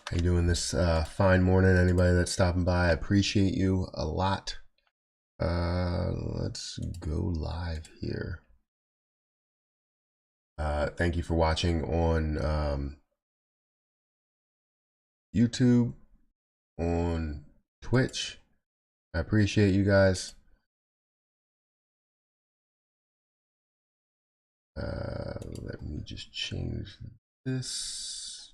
How you doing this fine morning? Anybody that's stopping by, I appreciate you a lot. Let's go live here. Thank you for watching on YouTube, on Twitch. I appreciate you guys. Let me just change this.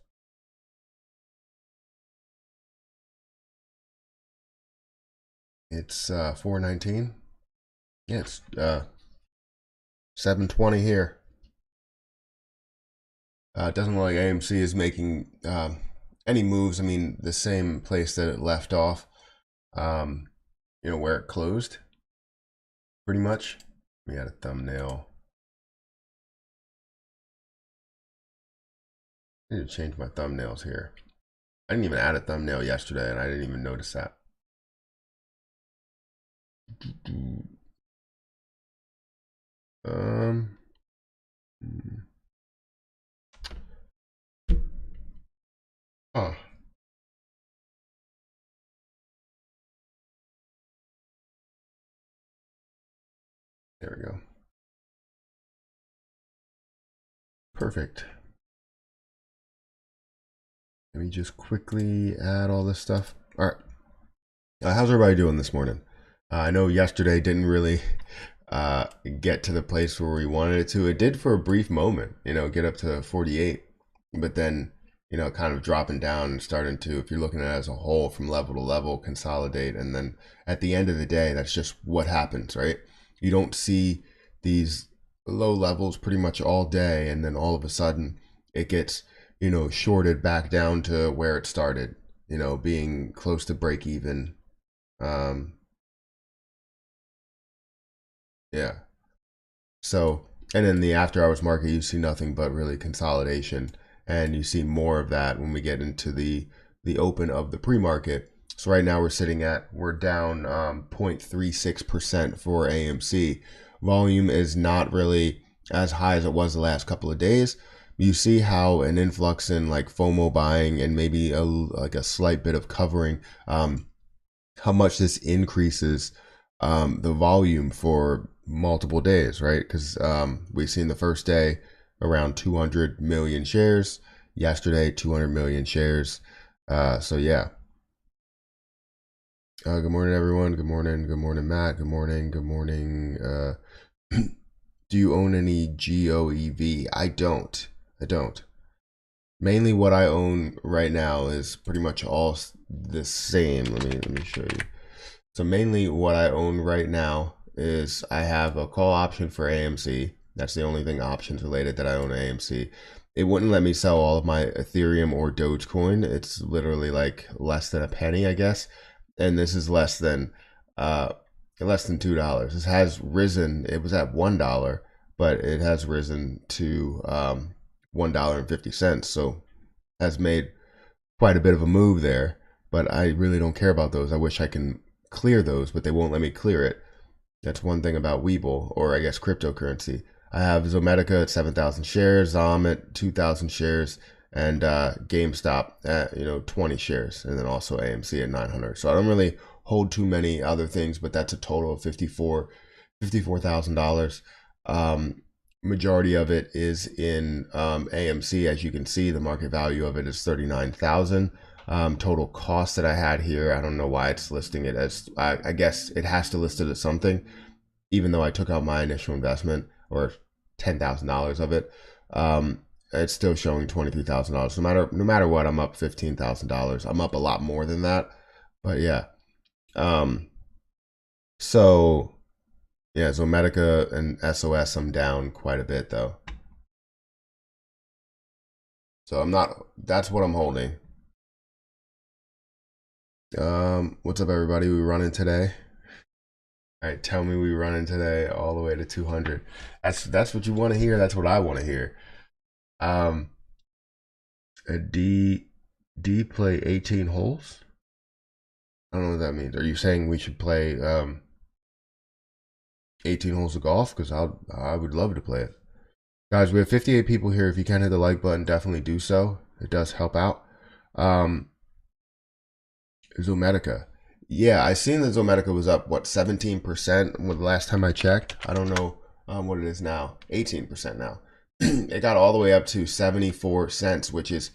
It's 4:19. Yeah, it's 7:20 here. It doesn't look like AMC is making any moves. I mean, the same place that it left off, where it closed, pretty much. We had a thumbnail. I need to change my thumbnails here. I didn't even add a thumbnail yesterday, and I didn't even notice that. Oh. There we go. Perfect. Let me just quickly add all this stuff. All right. How's everybody doing this morning? I know yesterday didn't really get to the place where we wanted it to. It did for a brief moment, get up to 48, but then, kind of dropping down and starting to, if you're looking at it as a whole from level to level, consolidate. And then at the end of the day, that's just what happens, right? You don't see these low levels pretty much all day. And then all of a sudden it gets, shorted back down to where it started, being close to break even. Yeah. So, and in the after hours market, you see nothing but really consolidation, and you see more of that when we get into the open of the pre-market. So right now we're down 0.36% for AMC. Volume is not really as high as it was the last couple of days. You see how an influx in like FOMO buying and maybe like a slight bit of covering, how much this increases the volume for multiple days, right? Because we've seen the first day around 200 million shares, yesterday 200 million shares. So yeah. Good morning, everyone. Good morning, Matt. Good morning. Do you own any GOEV? I don't. Mainly what I own right now is pretty much all the same. Let me show you. So mainly what I own right now is I have a call option for AMC. That's the only thing options related that I own AMC. It wouldn't let me sell all of my Ethereum or Dogecoin. It's literally like less than a penny, I guess. And this is less than $2. This has risen. It was at $1, but it has risen to $1.50. So has made quite a bit of a move there. But I really don't care about those. I wish I can clear those, but they won't let me clear it. That's one thing about Weibull, or I guess cryptocurrency. I have Zometica at 7,000 shares, Zom at 2,000 shares, and GameStop at 20 shares, and then also AMC at 900. So I don't really hold too many other things, but that's a total of $54,000. Majority of it is in AMC. As you can see, the market value of it is 39,000. Total cost that I had here, I don't know why it's listing it as, I guess it has to list it as something, even though I took out my initial investment, or $10,000 of it. It's still showing $23,000. No matter what, I'm up $15,000. I'm up a lot more than that, but yeah. So yeah, Zometica and SOS, I'm down quite a bit though. So I'm not, that's what I'm holding. What's up, everybody? We running today? All right, tell me we running today all the way to 200. That's what you want to hear. That's what I want to hear. A D play 18 holes. I don't know what that means. Are you saying we should play 18 holes of golf? Because I would love to play it. Guys, we have 58 people here. If you can hit the like button, definitely do so. It does help out. Zometica. Yeah, I seen that Zometica was up, what, 17% the last time I checked. I don't know what it is now. 18% now. It got all the way up to 74 cents, which is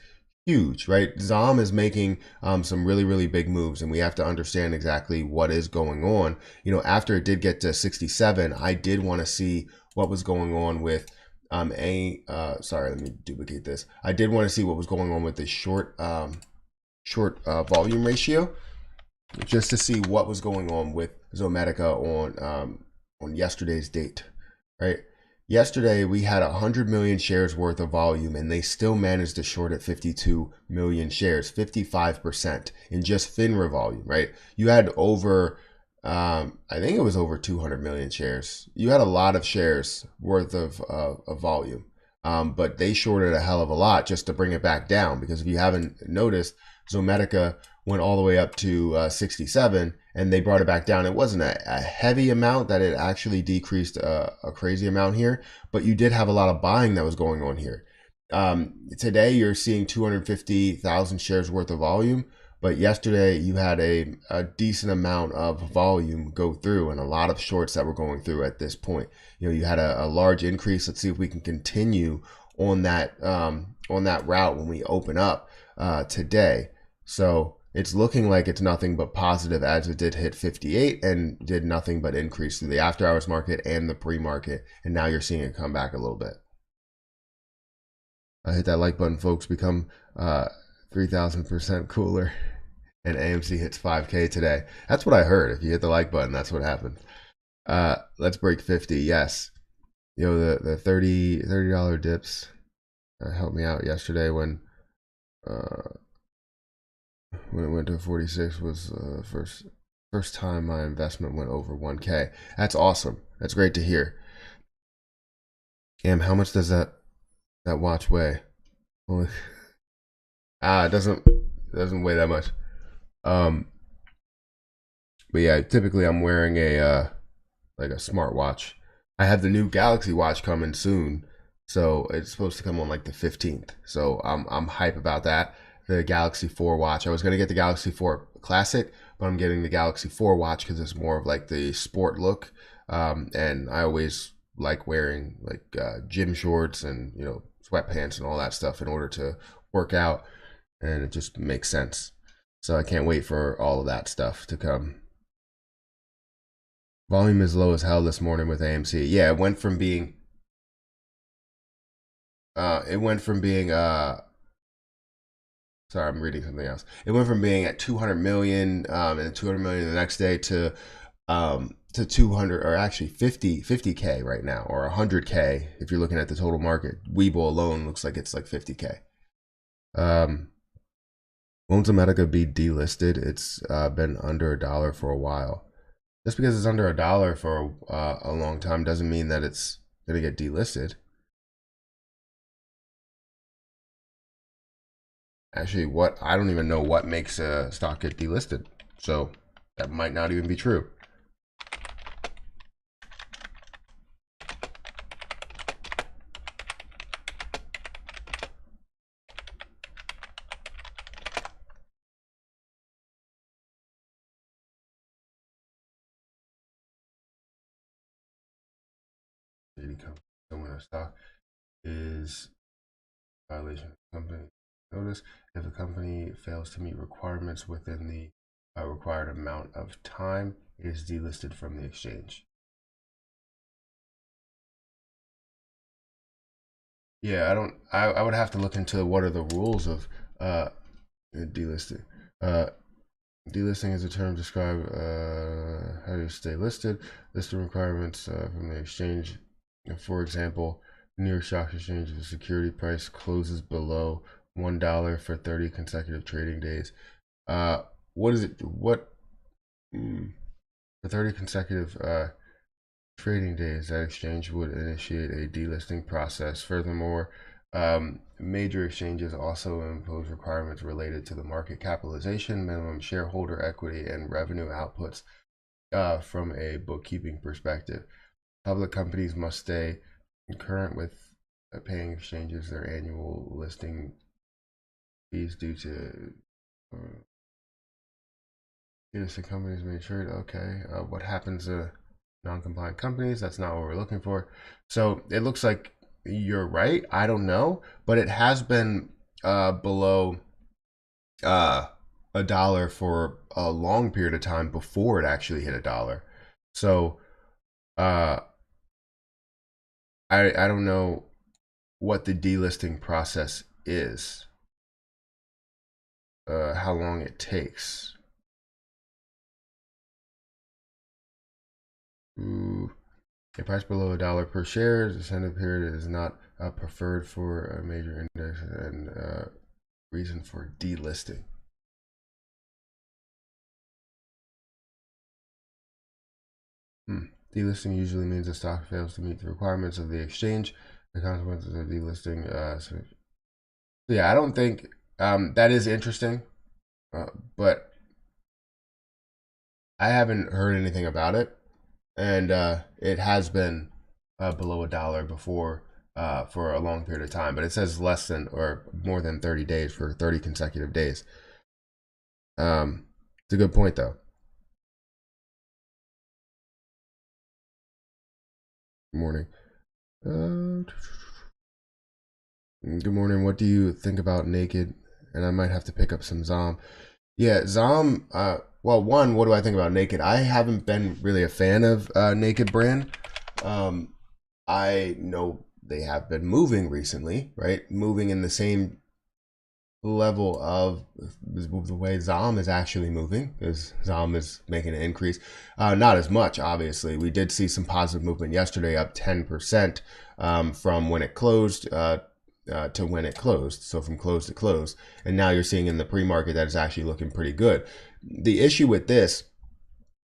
huge, right? Zom is making some really, really big moves, and we have to understand exactly what is going on. You know, after it did get to 67, I did want to see what was going on with sorry, let me duplicate this. I did want to see what was going on with the short volume ratio, just to see what was going on with Zometica on yesterday's date, right? Yesterday we had 100 million shares worth of volume, and they still managed to short at 52 million shares, 55% in just FINRA volume, right? You had over, I think it was over 200 million shares. You had a lot of shares worth of volume, but they shorted a hell of a lot just to bring it back down. Because if you haven't noticed, Zometica went all the way up to 67, and they brought it back down. It wasn't a heavy amount that it actually decreased a crazy amount here, but you did have a lot of buying that was going on here. Today, you're seeing 250,000 shares worth of volume, but yesterday you had a decent amount of volume go through, and a lot of shorts that were going through at this point. You know, you had a large increase. Let's see if we can continue on that route when we open up today. So it's looking like it's nothing but positive, as it did hit 58 and did nothing but increase through the after hours market and the pre-market. And now you're seeing it come back a little bit. Hit that like button, folks. Become 3,000% cooler. And AMC hits 5K today. That's what I heard. If you hit the like button, that's what happened. Let's break 50. Yes. You know, the $30 dips helped me out yesterday when it went to 46 was first time my investment went over 1K. That's awesome. That's great to hear. How much does that watch weigh? Only, it doesn't weigh that much. But yeah, typically I'm wearing a like a smartwatch. I have the new Galaxy Watch coming soon, so it's supposed to come on like the 15th. So I'm hype about that. The Galaxy 4 watch. I was gonna get the Galaxy 4 Classic, but I'm getting the Galaxy 4 watch because it's more of like the sport look, and I always like wearing like gym shorts and, you know, sweatpants and all that stuff in order to work out, and it just makes sense. So I can't wait for all of that stuff to come. Volume is low as hell this morning with AMC. Yeah, it went from being sorry, I'm reading something else. It went from being at 200 million and 200 million the next day to 200, or actually 50k right now, or 100k if you're looking at the total market. Weibull alone looks like it's like 50k. Won't Zometica be delisted? It's been under $1 for a while. Just because it's under $1 for a long time doesn't mean that it's gonna get delisted. Actually, I don't even know what makes a stock get delisted, so that might not even be true. Someone a stock is violation of company notice. If a company fails to meet requirements within the required amount of time, it is delisted from the exchange. Yeah, I would have to look into what are the rules of delisting. Delisting is a term to describe how to stay listed. Listing requirements from the exchange. For example, New York Stock Exchange, if the security price closes below $1 for 30 consecutive trading days. What is it? For 30 consecutive trading days, that exchange would initiate a delisting process. Furthermore, major exchanges also impose requirements related to the market capitalization, minimum shareholder equity, and revenue outputs from a bookkeeping perspective. Public companies must stay current with paying exchanges their annual listing fees due to delisting companies being insured. Okay, what happens to non-compliant companies? That's not what we're looking for. So it looks like you're right. I don't know, but it has been below a dollar for a long period of time before it actually hit a dollar. So uh, I don't know what the delisting process is, how long it takes. Ooh, a price below a dollar per share, the incentive period is not preferred for a major index and reason for delisting. Delisting usually means the stock fails to meet the requirements of the exchange. The consequences of delisting. So yeah, I don't think that is interesting, but I haven't heard anything about it, and it has been below a dollar before for a long period of time. But it says less than or more than 30 days for 30 consecutive days. It's a good point though. Good morning. Good morning. What do you think about Naked? And I might have to pick up some Zom. Yeah, Zom. Well, one, what do I think about Naked? I haven't been really a fan of Naked brand. I know they have been moving recently, right? Moving in the same level of the way Zom is actually moving, because Zom is making an increase. Not as much, obviously. We did see some positive movement yesterday, up 10% from when it closed to when it closed. So from close to close. And now you're seeing in the pre-market that it's actually looking pretty good. The issue with this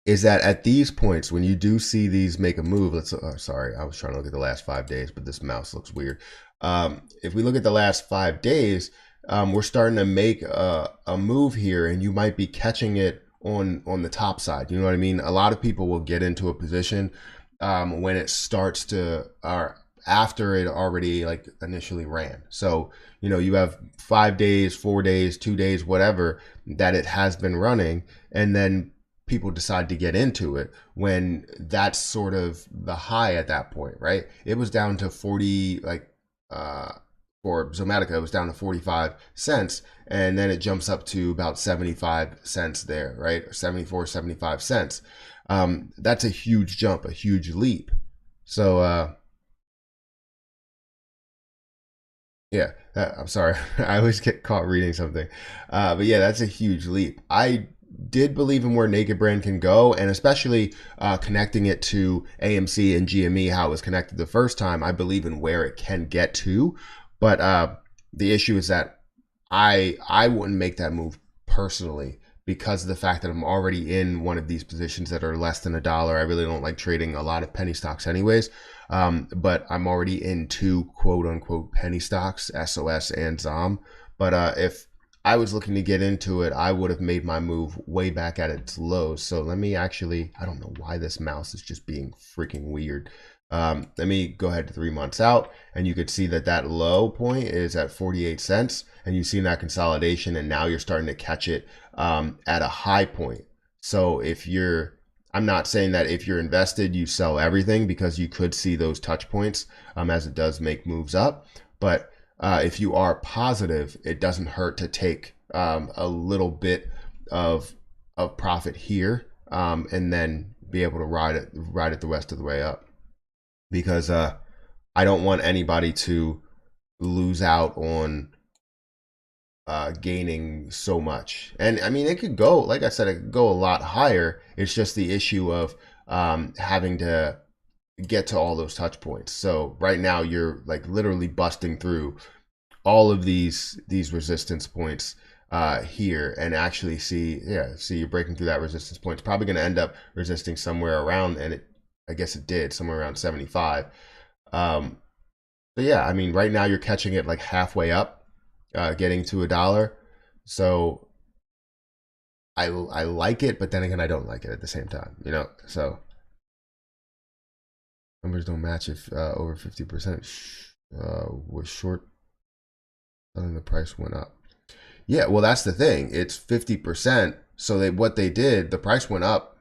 is that at these points, when you do see these make a move, sorry, I was trying to look at the last 5 days, but this mouse looks weird. If we look at the last 5 days, we're starting to make a move here, and you might be catching it on the top side. You know what I mean? A lot of people will get into a position when it starts to, or after it already like initially ran. So, you know, you have 5 days, 4 days, 2 days, whatever that it has been running, and then people decide to get into it when that's sort of the high at that point, right? It was down to 40, like for Zometica, it was down to 45 cents, and then it jumps up to about 75 cents there, right? 74, 75 cents. That's a huge jump, a huge leap. So yeah, I'm sorry. I always get caught reading something. But yeah, that's a huge leap. I did believe in where Naked Brand can go, and especially connecting it to AMC and GME, how it was connected the first time. I believe in where it can get to. But the issue is that I wouldn't make that move personally because of the fact that I'm already in one of these positions that are less than a dollar. I really don't like trading a lot of penny stocks anyways. But I'm already in 2 quote unquote penny stocks, SOS and ZOM. But if I was looking to get into it, I would have made my move way back at its lows. So let me actually, I don't know why this mouse is just being freaking weird. Let me go ahead to 3 months out, and you could see that that low point is at 48 cents, and you've seen that consolidation, and now you're starting to catch it at a high point. So if you're, I'm not saying that if you're invested, you sell everything, because you could see those touch points as it does make moves up. But if you are positive, it doesn't hurt to take a little bit of profit here, and then be able to ride it the rest of the way up, because I don't want anybody to lose out on gaining so much. And I mean, it could go, like I said, it could go a lot higher. It's just the issue of having to get to all those touch points. So right now you're like literally busting through all of these resistance points here, and actually see you're breaking through that resistance point. It's probably going to end up resisting somewhere around, and I guess it did, somewhere around 75. So yeah, I mean, right now you're catching it like halfway up, getting to a dollar. So I like it, but then again, I don't like it at the same time, you know. So numbers don't match if over 50% was short, and the price went up. Yeah, well, that's the thing. It's 50%. So what they did, the price went up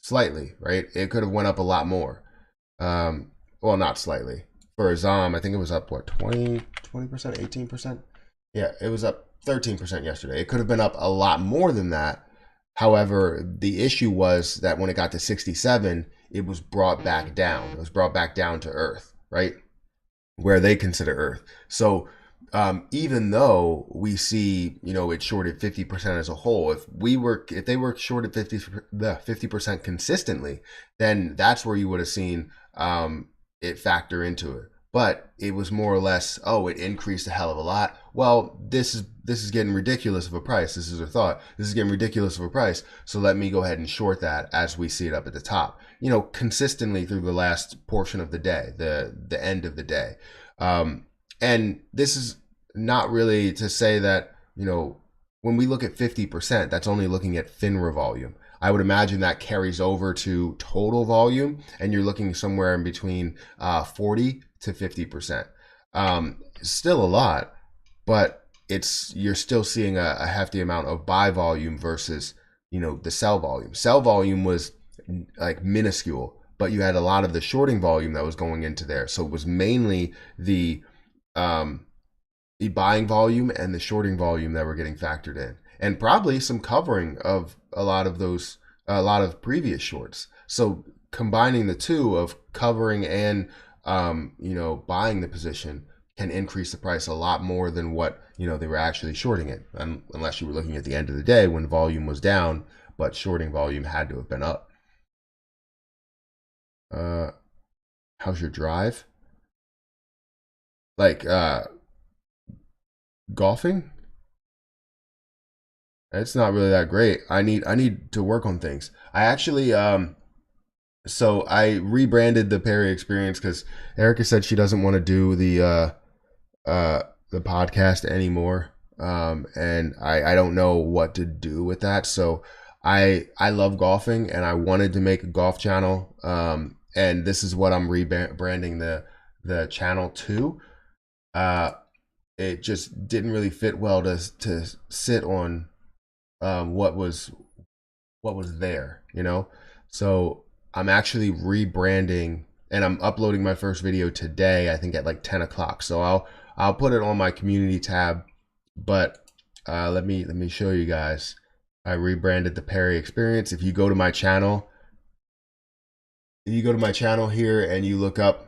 slightly, right? It could have went up a lot more. Well, not slightly. For a ZOM, I think it was up what, 20%, 18%? Yeah, it was up 13% yesterday. It could have been up a lot more than that. However, the issue was that when it got to 67, it was brought back down. It was brought back down to Earth, right? Where they consider Earth. So even though we see, it shorted 50% as a whole, if they were shorted 50% consistently, then that's where you would have seen it factor into it. But it was more or less, oh, it increased a hell of a lot. Well, this is getting ridiculous of a price. This is a thought. This is getting ridiculous of a price. So let me go ahead and short that as we see it up at the top. Consistently through the last portion of the day, the end of the day. And this is not really to say that, when we look at 50%, that's only looking at FINRA volume. I would imagine that carries over to total volume, and you're looking somewhere in between 40 to 50%. Still a lot, but you're still seeing a hefty amount of buy volume versus, the sell volume. Sell volume was like minuscule, but you had a lot of the shorting volume that was going into there. So it was mainly the buying volume and the shorting volume that were getting factored in, and probably some covering of a lot of previous shorts. So combining the two of covering and buying the position can increase the price a lot more than what they were actually shorting it, unless you were looking at the end of the day when volume was down, but shorting volume had to have been up. How's your drive? Like golfing? It's not really that great. I need to work on things. I actually so I rebranded the Perry experience because Erica said she doesn't want to do the podcast anymore. And I don't know what to do with that. So I love golfing, and I wanted to make a golf channel. And this is what I'm rebranding the channel to. It just didn't really fit well to sit on what was there, So I'm actually rebranding, and I'm uploading my first video today, I think at like 10 o'clock. So I'll put it on my community tab, but let me show you guys. I rebranded the Perry experience. If you go to my channel, here and you look up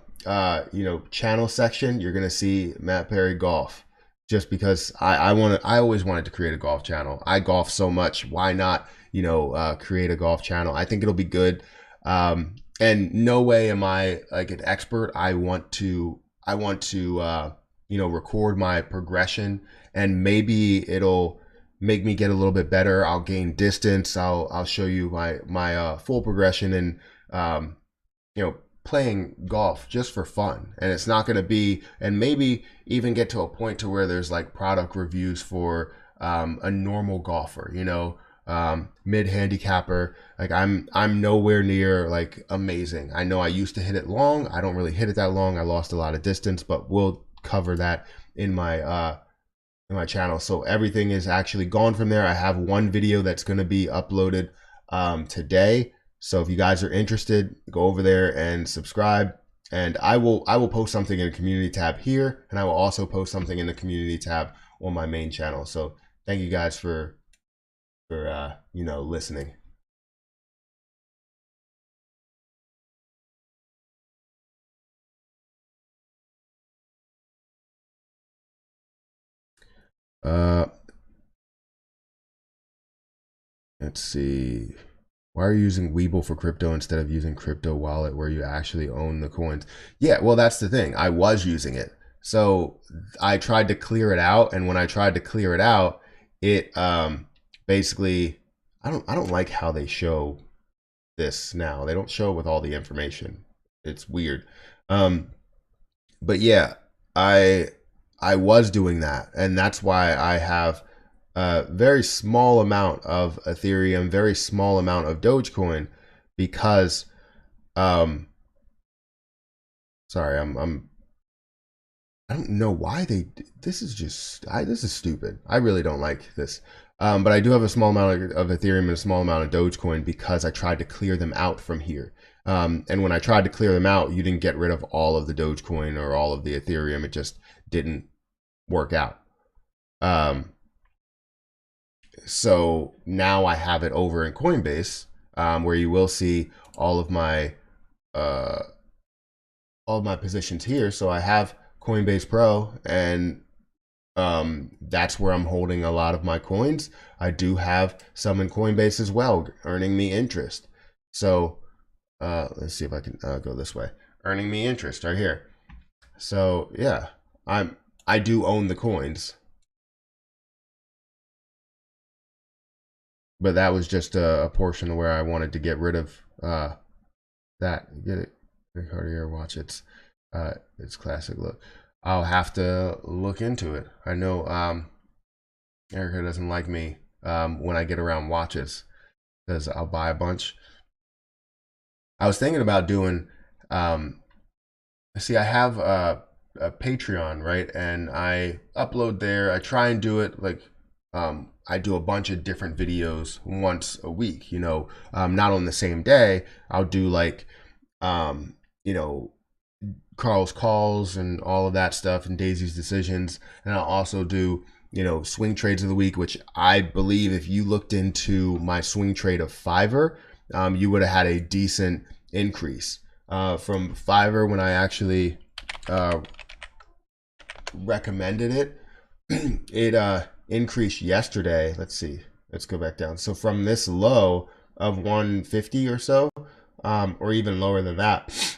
channel section, you're gonna see Matt Perry Golf. Just because I always wanted to create a golf channel. I golf so much. Why not, create a golf channel? I think it'll be good. And no way am I like an expert. I want to record my progression, and maybe it'll make me get a little bit better. I'll gain distance. I'll show you my full progression, and playing golf just for fun. And it's not going to be, and maybe even get to a point to where there's like product reviews for a normal golfer, mid handicapper. Like I'm nowhere near like amazing. I know I used to hit it long. I don't really hit it that long. I lost a lot of distance, but we'll cover that in my channel. So everything is actually gone from there. I have one video that's going to be uploaded today. So if you guys are interested, go over there and subscribe. And I will post something in the community tab here, and I will also post something in the community tab on my main channel. So thank you guys for listening. Let's see. Why are you using Weibull for crypto instead of using crypto wallet where you actually own the coins? Yeah, well, that's the thing. I was using it. So I tried to clear it out, and when I tried to clear it out, it basically, I don't like how they show this now. They don't show with all the information. It's weird. But yeah, I was doing that, and that's why I have a very small amount of Ethereum, very small amount of Dogecoin, because sorry, I'm I don't know why this is just, this is stupid. I really don't like this. But I do have a small amount of Ethereum and a small amount of Dogecoin because I tried to clear them out from here. And when I tried to clear them out, you didn't get rid of all of the Dogecoin or all of the Ethereum. It just didn't work out. So now I have it over in Coinbase, where you will see all of my positions here. So I have Coinbase Pro, and that's where I'm holding a lot of my coins. I do have some in Coinbase as well, earning me interest. So let's see if I can go this way. Earning me interest right here. So yeah, I do own the coins, but that was just a portion where I wanted to get rid of that. Get it? Cartier watch. It's classic look. I'll have to look into it. I know Erica doesn't like me when I get around watches because I'll buy a bunch. I was thinking about doing. See, I have a Patreon, right? And I upload there. I try and do it like I do a bunch of different videos once a week. You know, not on the same day. I'll do like you know, Carl's calls and all of that stuff and Daisy's decisions. And I'll also do, you know, swing trades of the week, which I believe if you looked into my swing trade of Fiverr, you would have had a decent increase. From Fiverr, when I actually recommended it, it increased yesterday. Let's see. Let's go back down. So from this low of 150 or so, or even lower than that,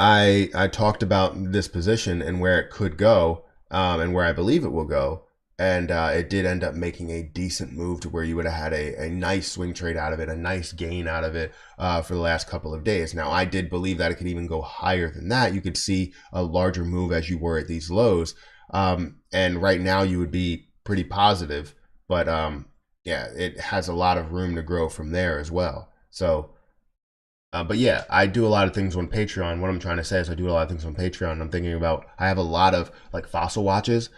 I talked about this position and where it could go, and where I believe it will go. And it did end up making a decent move to where you would have had a nice swing trade out of it, a nice gain out of it for the last couple of days. Now, I did believe that it could even go higher than that. You could see a larger move as you were at these lows. And right now you would be pretty positive. But yeah, it has a lot of room to grow from there as well. So, but yeah, I do a lot of things on Patreon. What I'm trying to say is I do a lot of things on Patreon. I'm thinking about, I have a lot of like fossil watches.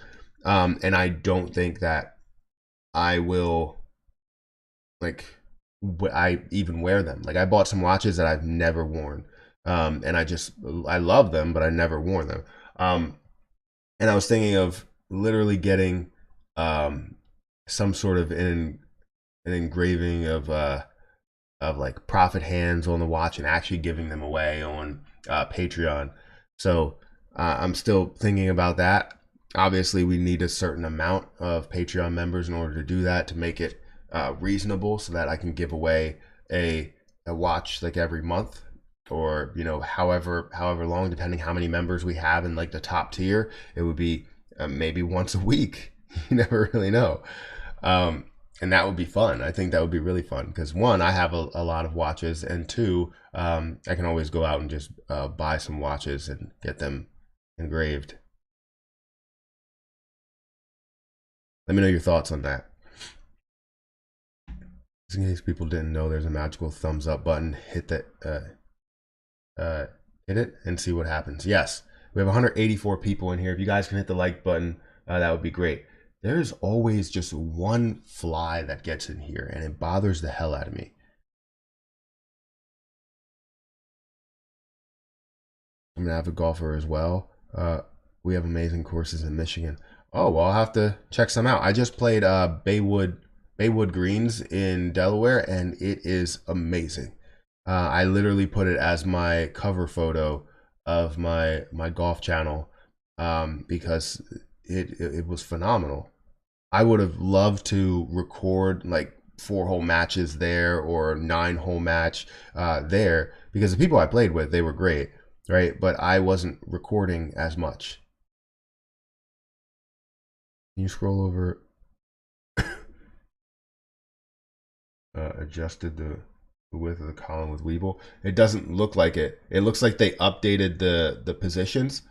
And I don't think that I will, like, I even wear them. Like, I bought some watches that I've never worn. And I love them, but I never worn them. And I was thinking of literally getting some sort of an engraving of like profit hands on the watch and actually giving them away on Patreon. So I'm still thinking about that. Obviously, we need a certain amount of Patreon members in order to do that, to make it reasonable, so that I can give away a watch like every month, or you know, however long, depending how many members we have in like the top tier. It would be maybe once a week. You never really know. And that would be fun. I think that would be really fun because, one, I have a lot of watches, and two, I can always go out and just buy some watches and get them engraved. Let me know your thoughts on that. Just in case people didn't know, there's a magical thumbs up button. Hit that, hit it and see what happens. Yes, we have 184 people in here. If you guys can hit the like button, that would be great. There's always just one fly that gets in here, and it bothers the hell out of me. I'm an avid golfer as well. We have amazing courses in Michigan. Oh, well, I'll have to check some out. I just played Baywood Greens in Delaware, and it is amazing. I literally put it as my cover photo of my golf channel because it was phenomenal. I would have loved to record like 4-hole matches there or 9-hole match there, because the people I played with, they were great, right? But I wasn't recording as much. Can you scroll over? Adjusted the width of the column with Weibull. It doesn't look like it. It looks like they updated the positions,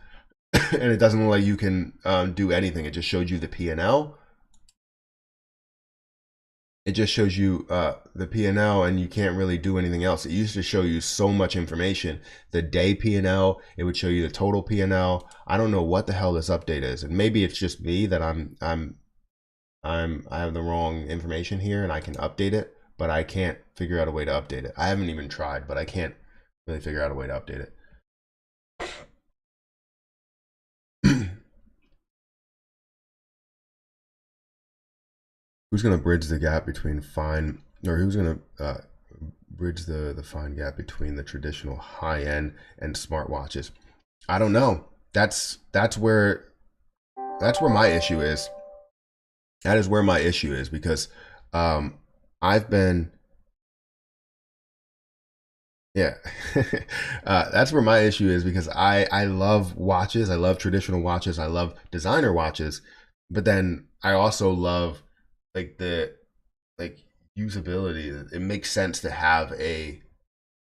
and it doesn't look like you can do anything. It just showed you the P&L. it just shows you the P&L, and you can't really do anything else. It used to show you so much information. The day P&L, it would show you the total P&L. I don't know what the hell this update is, and maybe it's just me that I have the wrong information here, and I can update it, but I can't figure out a way to update it. I haven't even tried, but I can't really figure out a way to update it. Who's going to bridge the gap between fine, or who's going to bridge the fine gap between the traditional high end and smartwatches? I don't know. That's where my issue is. That is where my issue is, because I've been, yeah, that's where my issue is, because I love watches. I love traditional watches. I love designer watches, but then I also love like the like usability. It makes sense to have a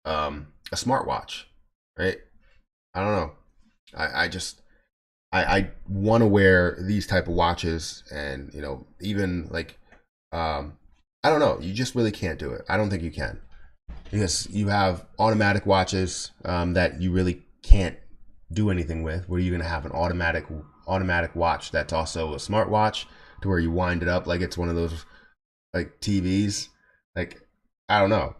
smartwatch, right? I don't know. I just I want to wear these type of watches, and even like I don't know. You just really can't do it. I don't think you can, because you have automatic watches that you really can't do anything with. What are you going to have, an automatic watch that's also a smartwatch, to where you wind it up like it's one of those like TVs? Like, I don't know.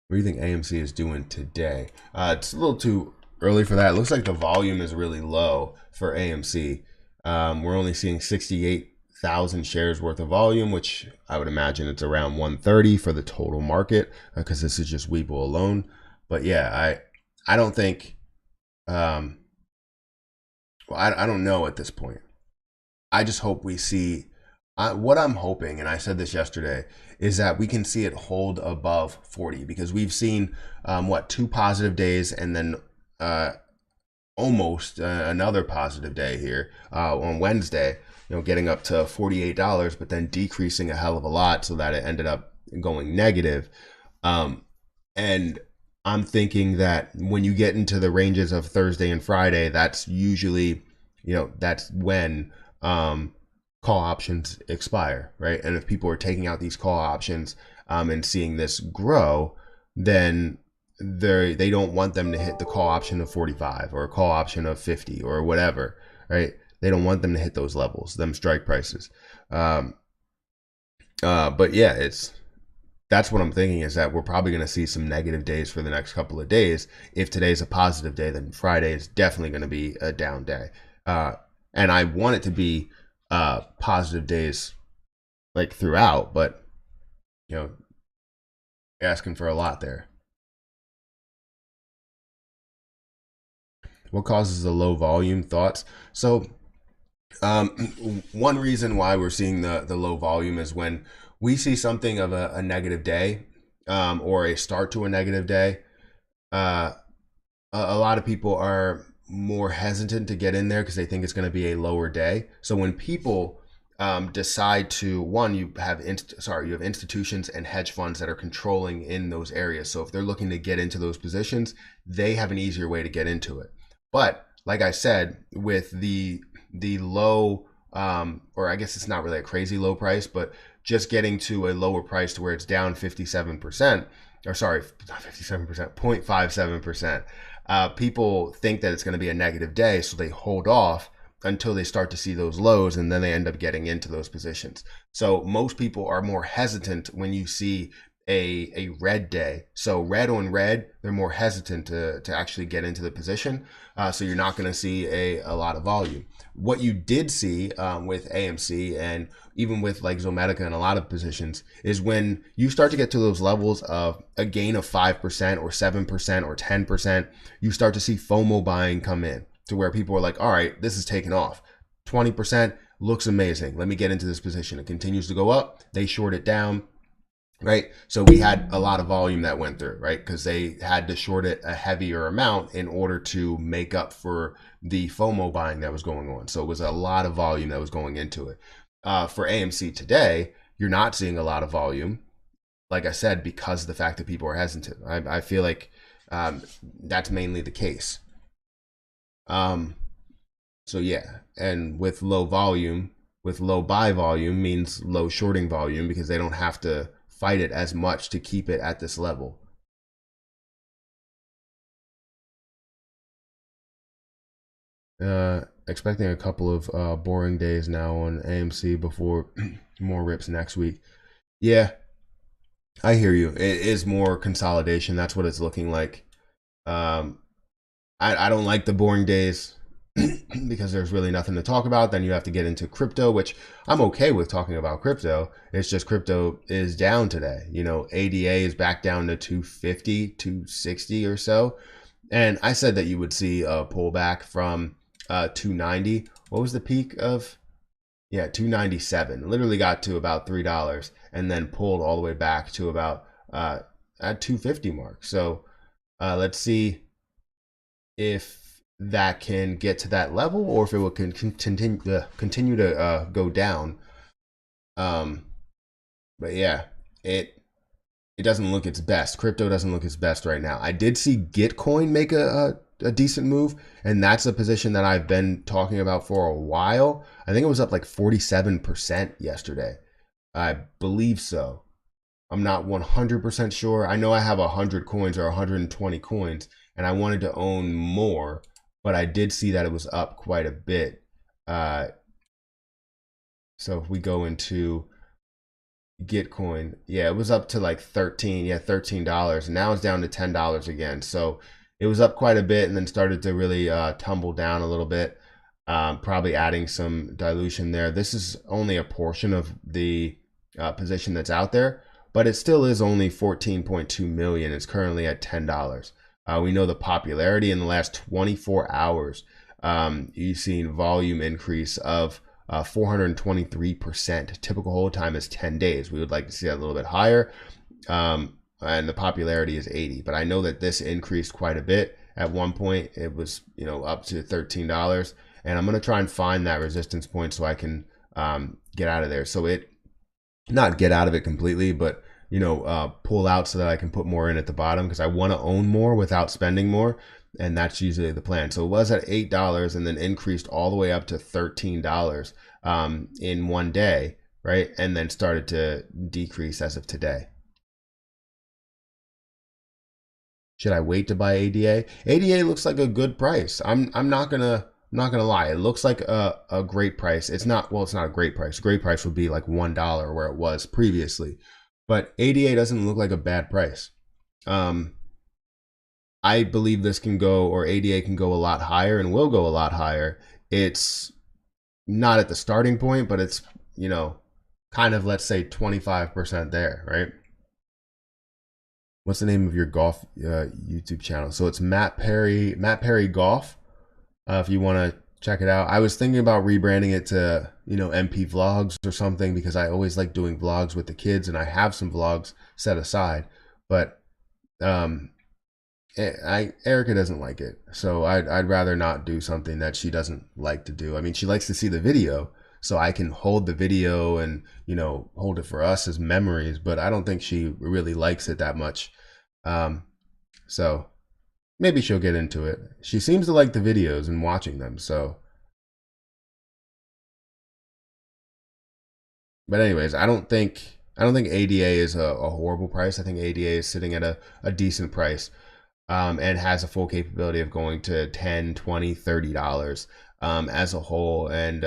What do you think AMC is doing today? It's a little too early for that. It looks like the volume is really low for AMC. We're only seeing 68,000 shares worth of volume, which I would imagine it's around 130 for the total market, because this is just Weibull alone. But yeah, I don't think, well, I don't know at this point. I just hope we see, what I'm hoping, and I said this yesterday, is that we can see it hold above 40, because we've seen two positive days, and then almost another positive day here on Wednesday, getting up to $48, but then decreasing a hell of a lot, so that it ended up going negative. And I'm thinking that when you get into the ranges of Thursday and Friday, that's usually, that's when call options expire, right? And if people are taking out these call options and seeing this grow, then they don't want them to hit the call option of 45 or a call option of 50 or whatever, right? They don't want them to hit those levels, them strike prices. But yeah, that's what I'm thinking, is that we're probably going to see some negative days for the next couple of days. If today's a positive day, then Friday is definitely going to be a down day. And I want it to be positive days like throughout, but asking for a lot there. What causes the low volume? Thoughts? So one reason why we're seeing the low volume is when we see something of a negative day, or a start to a negative day. A lot of people are more hesitant to get in there because they think it's going to be a lower day. So when people decide to, one, you have institutions and hedge funds that are controlling in those areas. So if they're looking to get into those positions, they have an easier way to get into it. But like I said, with the low, or I guess it's not really a crazy low price, but just getting to a lower price to where it's down 57%, or sorry, not 57%, 0.57%. People think that it's going to be a negative day, so they hold off until they start to see those lows, and then they end up getting into those positions. So most people are more hesitant when you see a red day. So red on red, they're more hesitant to actually get into the position. So you're not going to see a lot of volume. What you did see with AMC, and even with like Zometica and a lot of positions, is when you start to get to those levels of a gain of 5% or 7% or 10%, you start to see FOMO buying come in, to where people are like, all right, this is taking off. 20% looks amazing. Let me get into this position. It continues to go up. They short it down. Right. So we had a lot of volume that went through, right? Because they had to short it a heavier amount in order to make up for the FOMO buying that was going on. So it was a lot of volume that was going into it. For AMC today, you're not seeing a lot of volume, like I said, because of the fact that people are hesitant. I feel like that's mainly the case. So yeah, and with low volume, with low buy volume means low shorting volume because they don't have to fight it as much to keep it at this level. Expecting a couple of boring days now on AMC before more rips next week. Yeah, I hear you. It is more consolidation. That's what it's looking like. Um, I don't like the boring days because there's really nothing to talk about. Then you have to get into crypto, which I'm okay with talking about crypto. It's just crypto is down today. You know, ADA is back down to 250, 260 or so. And I said that you would see a pullback from 290. What was the peak of? Yeah, 297. Literally got to about $3 and then pulled all the way back to about at 250 mark. So let's see if that can get to that level or if it will continue to go down. Um, but yeah, it doesn't look its best. Crypto doesn't look its best right now. I did see Gitcoin make a decent move, and that's a position that I've been talking about for a while. I think it was up like 47% yesterday. I believe so. I'm not 100% sure. I know I have 100 coins or 120 coins, and I wanted to own more, but I did see that it was up quite a bit. So if we go into Gitcoin, yeah, it was up to like $13, and now it's down to $10 again. So it was up quite a bit and then started to really tumble down a little bit. Probably adding some dilution there. This is only a portion of the position that's out there, but it still is only 14.2 million. It's currently at $10. We know the popularity in the last 24 hours. You've seen volume increase of 423%. Typical hold time is 10 days. We would like to see that a little bit higher. And the popularity is 80. But I know that this increased quite a bit. At one point, it was up to $13. And I'm going to try and find that resistance point so I can get out of there. So not get out of it completely, but pull out so that I can put more in at the bottom because I want to own more without spending more. And that's usually the plan. So it was at $8 and then increased all the way up to $13 in one day, right? And then started to decrease as of today. Should I wait to buy ADA? ADA looks like a good price. I'm not gonna lie. It looks like a great price. It's not a great price. A great price would be like $1 where it was previously. But ADA doesn't look like a bad price. I believe this can go, or ADA can go a lot higher and will go a lot higher. It's not at the starting point, but it's, kind of, let's say 25% there, right? What's the name of your golf YouTube channel? So it's Matt Perry Golf. If you want to check it out. I was thinking about rebranding it to, MP Vlogs or something because I always like doing vlogs with the kids and I have some vlogs set aside. But Erica doesn't like it, so I'd rather not do something that she doesn't like to do. I mean, she likes to see the video, so I can hold the video and hold it for us as memories. But I don't think she really likes it that much. So maybe she'll get into it. She seems to like the videos and watching them. So, but anyways, I don't think ADA is a horrible price. I think ADA is sitting at a decent price. And has a full capability of going to $10, $20, $30 as a whole, and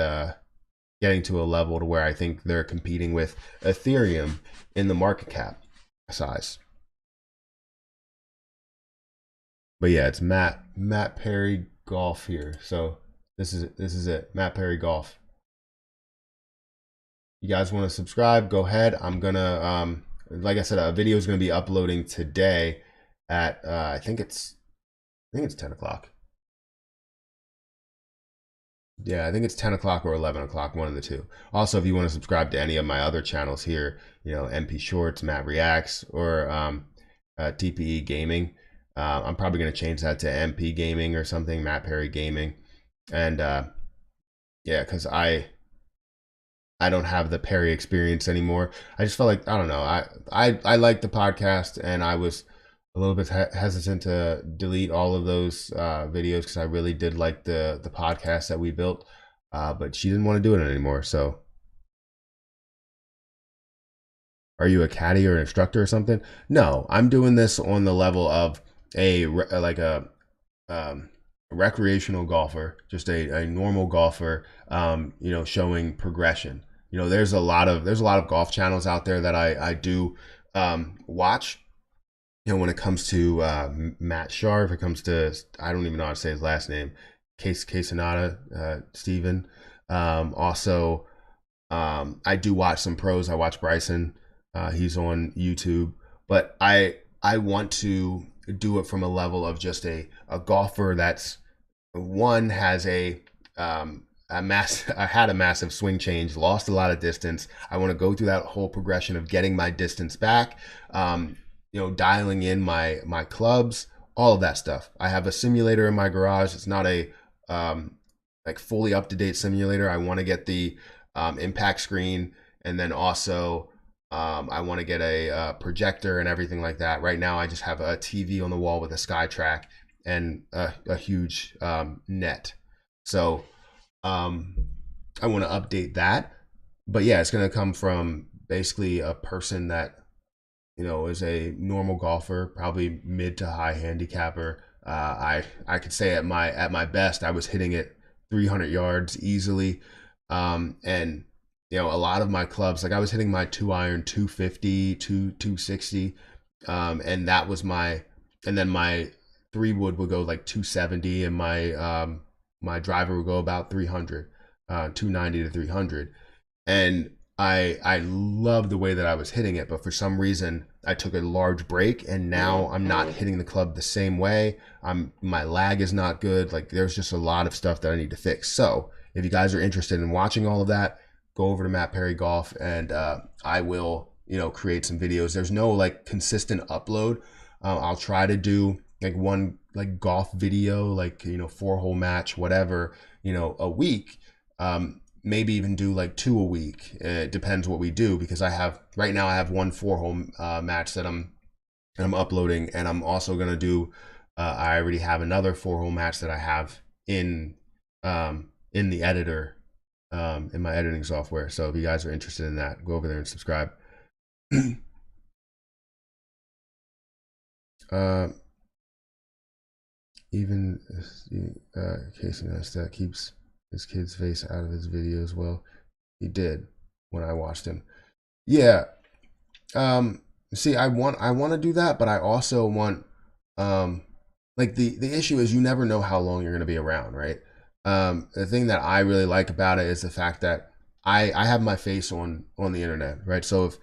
getting to a level to where I think they're competing with Ethereum in the market cap size. But yeah, it's Matt Perry Golf here. So this is it, Matt Perry Golf. You guys want to subscribe? Go ahead. I'm gonna like I said, a video is gonna be uploading today at I think it's 10 o'clock. Yeah, I think it's 10 o'clock or 11 o'clock, one of the two. Also, if you want to subscribe to any of my other channels here, MP Shorts, Matt Reacts, or TPE Gaming, I'm probably going to change that to MP Gaming or something, Matt Perry Gaming. And yeah, because I don't have the Perry experience anymore. I just felt like, I don't know, I like the podcast, and I was a little bit hesitant to delete all of those videos because I really did like the podcast that we built, but she didn't want to do it anymore. So, are you a caddy or an instructor or something? No, I'm doing this on the level of like um, a recreational golfer, just a normal golfer, you know, showing progression. You know, there's a lot of golf channels out there that I do watch. You know, when it comes to Matt Sharp, it comes to, I don't even know how to say his last name, Casanata, Steven. Also, I do watch some pros. I watch Bryson. He's on YouTube, but I want to do it from a level of just a golfer that's one has a mass I had a massive swing change, lost a lot of distance. I want to go through that whole progression of getting my distance back, you know, dialing in my clubs, all of that stuff. I have a simulator in my garage. It's not a like fully up to date simulator. I want to get the impact screen, and then also I want to get a projector and everything like that. Right now, I just have a TV on the wall with a SkyTrack and a huge net. So I want to update that. But yeah, it's going to come from basically a person that, you know, is a normal golfer, probably mid to high handicapper. I could say at my best, I was hitting it 300 yards easily, and you know, a lot of my clubs, like I was hitting my 2 iron 250, 260, and that was my, and then my 3 wood would go like 270, and my driver would go about 300, 290 to 300, and I love the way that I was hitting it, but for some reason I took a large break, and now I'm not hitting the club the same way. My lag is not good. Like there's just a lot of stuff that I need to fix. So if you guys are interested in watching all of that, go over to Matt Perry Golf, and I will, you know, create some videos. There's no like consistent upload. I'll try to do like one like golf video, like, you know, 4-hole match, whatever, you know, a week. Maybe even do like 2 a week. It depends what we do, because I have right now I have one 4-hole match that I'm uploading, and I'm also gonna do. I already have another 4-hole match that I have in the editor, in my editing software. So if you guys are interested in that, go over there and subscribe. uh, Even Casey Neistat keeps his kid's face out of his videos. Well, he did when I watched him. Yeah. See, I want to do that, but I also want like the issue is you never know how long you're going to be around, right? The thing that I really like about it is the fact that I have my face on the internet, right? So if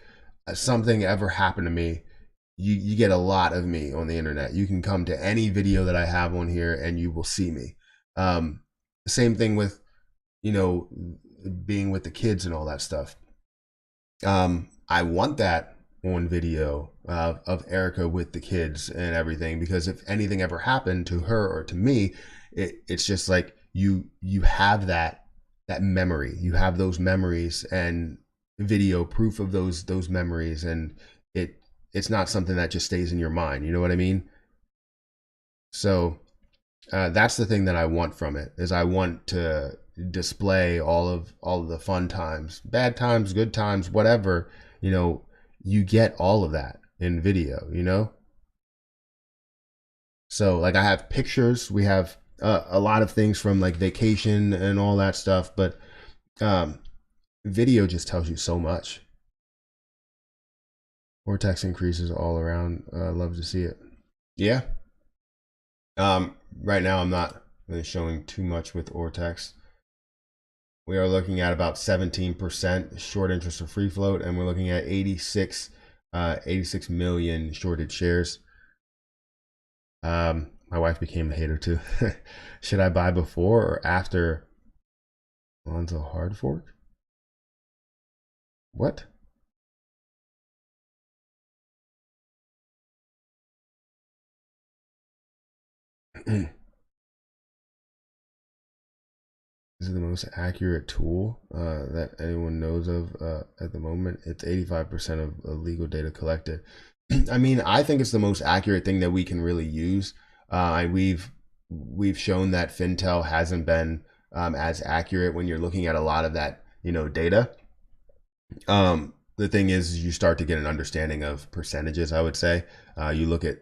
something ever happened to me, you get a lot of me on the internet. You can come to any video that I have on here and you will see me. Same thing with, you know, being with the kids and all that stuff. I want that on video of Erica with the kids and everything, because if anything ever happened to her or to me, it's just like you have that memory. You have those memories and video proof of those memories, and it's not something that just stays in your mind. You know what I mean? So that's the thing that I want from it, is I want to display all of the fun times, bad times, good times, whatever. You know, you get all of that in video, you know? So like I have pictures, we have a lot of things from like vacation and all that stuff, but um, video just tells you so much. Vortex increases all around. Love to see it. Yeah. Right now I'm not really showing too much with Ortex. We are looking at about 17% short interest of free float, and we're looking at 86 million shorted shares. My wife became a hater too. Should I buy before or after Lonzo hard fork? What? This is the most accurate tool that anyone knows of at the moment. It's 85% of legal data collected. I mean, I think it's the most accurate thing that we can really use. We've shown that Fintel hasn't been as accurate when you're looking at a lot of that, data. The thing is, you start to get an understanding of percentages. I would say you look at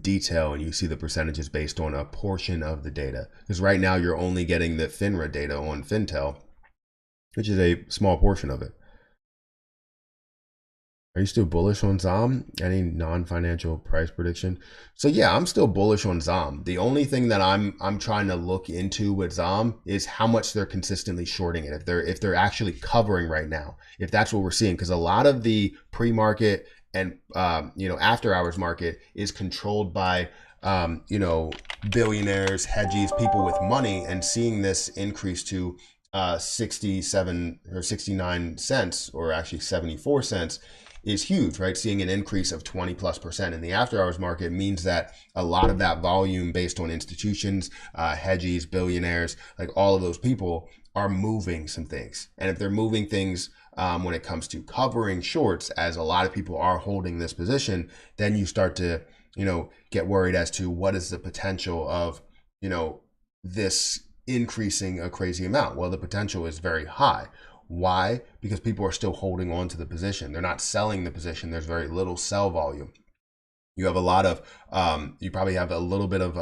detail and you see the percentages based on a portion of the data. Because right now you're only getting the FINRA data on Fintel, which is a small portion of it. Are you still bullish on ZOM? Any non-financial price prediction? So yeah, I'm still bullish on ZOM. The only thing that I'm trying to look into with ZOM is how much they're consistently shorting it. If they're actually covering right now, if that's what we're seeing, because a lot of the pre-market and after hours market is controlled by billionaires, hedgies, people with money, and seeing this increase to 67 or 69 cents, or actually 74 cents, is huge, right? Seeing an increase of 20+% in the after hours market means that a lot of that volume based on institutions, hedgies, billionaires, like all of those people are moving some things. And if they're moving things when it comes to covering shorts, as a lot of people are holding this position, then you start to, get worried as to what is the potential of, this increasing a crazy amount. Well, the potential is very high. Why? Because people are still holding on to the position. They're not selling the position. There's very little sell volume. You have a lot of, you probably have a little bit of,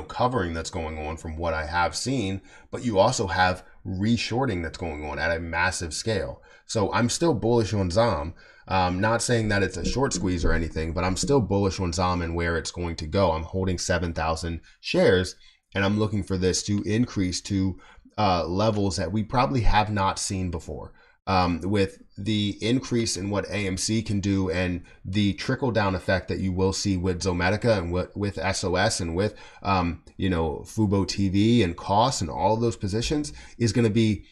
covering that's going on from what I have seen, but you also have reshorting that's going on at a massive scale. So I'm still bullish on ZOM. Not saying that it's a short squeeze or anything, but I'm still bullish on ZOM and where it's going to go. I'm holding 7,000 shares and I'm looking for this to increase to levels that we probably have not seen before. With the increase in what AMC can do and the trickle down effect that you will see with Zometica and with SOS and with, Fubo TV and costs and all of those positions is going to be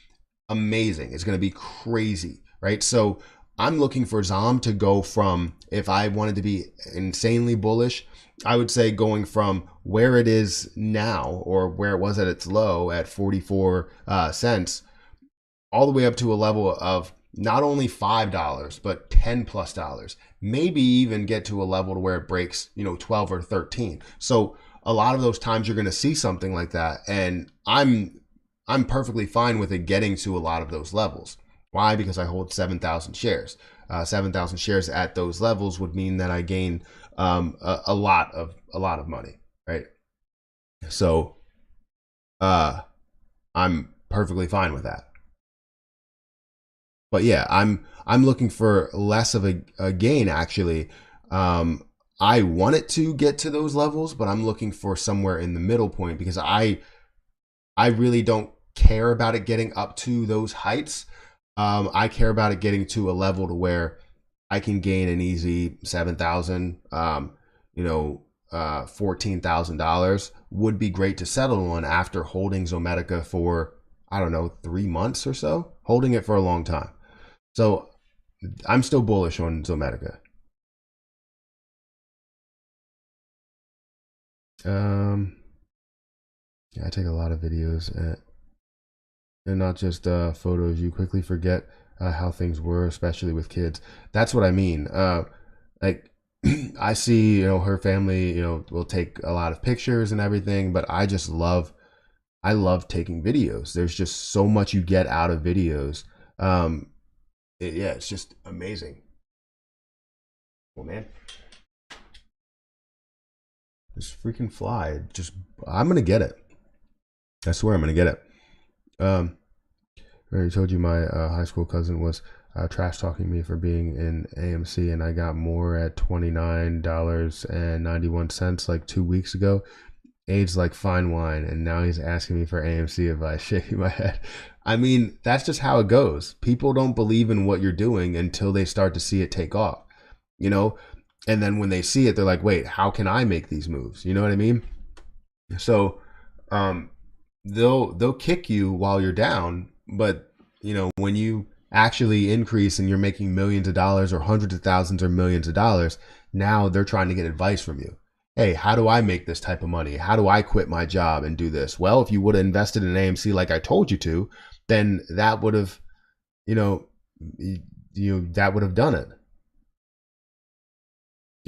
amazing. It's going to be crazy, right? So I'm looking for ZOM to go from, if I wanted to be insanely bullish, I would say going from where it is now, or where it was at its low at 44 cents, all the way up to a level of not only $5, but $10+, maybe even get to a level to where it breaks, 12 or 13. So a lot of those times you're going to see something like that. And I'm perfectly fine with it getting to a lot of those levels. Why? Because I hold 7,000 shares. 7,000 shares at those levels would mean that I gain a lot of money, right? So I'm perfectly fine with that. But yeah, I'm looking for less of a gain actually. I want it to get to those levels, but I'm looking for somewhere in the middle point, because I really don't care about it getting up to those heights. I care about it getting to a level to where I can gain an easy 7,000, $14,000 would be great to settle on after holding Zometica for, I don't know, 3 months or so, holding it for a long time. So I'm still bullish on Zometica. Yeah, I take a lot of videos and not just photos. You quickly forget how things were, especially with kids. That's what I mean. Like I see, her family, will take a lot of pictures and everything, but I love taking videos. There's just so much you get out of videos. Yeah, it's just amazing. Well, man, just freaking fly. I'm gonna get it. I swear I'm gonna get it. I already told you my high school cousin was trash talking me for being in AMC, and I got more at $29.91 like 2 weeks ago. Aged like fine wine, and now he's asking me for AMC advice. Shaking my head. I mean, that's just how it goes. People don't believe in what you're doing until they start to see it take off, and then when they see it, they're like, wait, how can I make these moves? You know what I mean? So they'll kick you while you're down, but when you actually increase and you're making millions of dollars or hundreds of thousands or millions of dollars, now they're trying to get advice from you. Hey, how do I make this type of money? How do I quit my job and do this? Well, if you would have invested in AMC like I told you to, then that would have, that would have done it.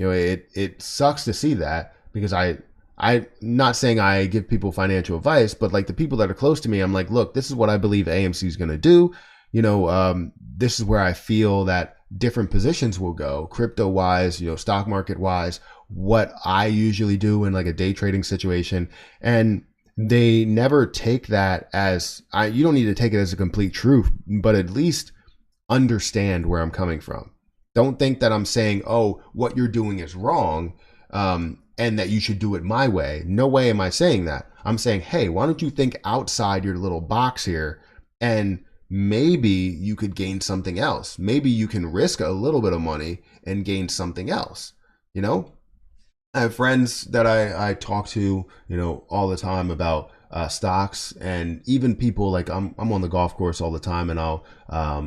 You know, it sucks to see that, because I'm not saying I give people financial advice, but like the people that are close to me, I'm like, look, this is what I believe AMC is going to do. You know, this is where I feel that different positions will go, crypto wise, you know, stock market wise, what I usually do in like a day trading situation. And they never take that as, you don't need to take it as a complete truth, but at least understand where I'm coming from. Don't think that I'm saying, oh, what you're doing is wrong, and that you should do it my way. No way am I saying that. I'm saying, hey, why don't you think outside your little box here, and maybe you could gain something else. Maybe you can risk a little bit of money and gain something else. You know, I have friends that I talk to, you know, all the time about stocks, and even people like I'm on the golf course all the time, and I'll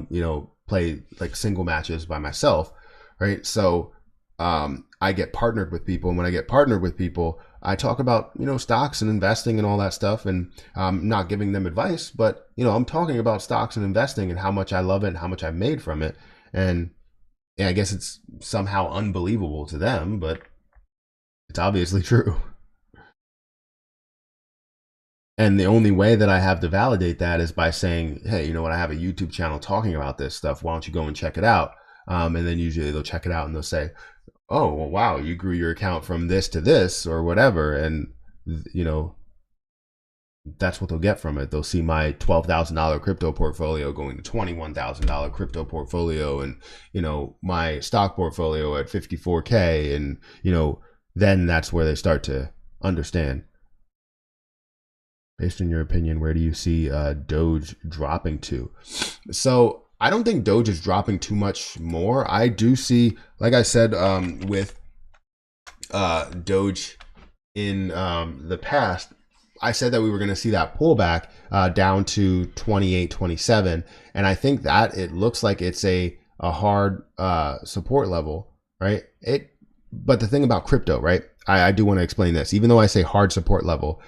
you know, play like single matches by myself, right? So I get partnered with people, and when I get partnered with people, I talk about, you know, stocks and investing and all that stuff, and not giving them advice, but you know, I'm talking about stocks and investing and how much I love it and how much I've made from it, and yeah, I guess it's somehow unbelievable to them, but it's obviously true. And the only way that I have to validate that is by saying, hey, you know what, I have a YouTube channel talking about this stuff. Why don't you go and check it out? And then usually they'll check it out and they'll say, oh, well, wow, you grew your account from this to this or whatever. And, you know, that's what they'll get from it. They'll see my $12,000 crypto portfolio going to $21,000 crypto portfolio, and, you know, my stock portfolio at 54K. And, you know, then that's where they start to understand. Based on your opinion, where do you see Doge dropping to? So I don't think Doge is dropping too much more. I do see, like I said, with Doge in the past, I said that we were going to see that pullback down to 28, 27. And I think that it looks like it's a hard support level, right? But the thing about crypto, right? I do want to explain this. Even though I say hard support level,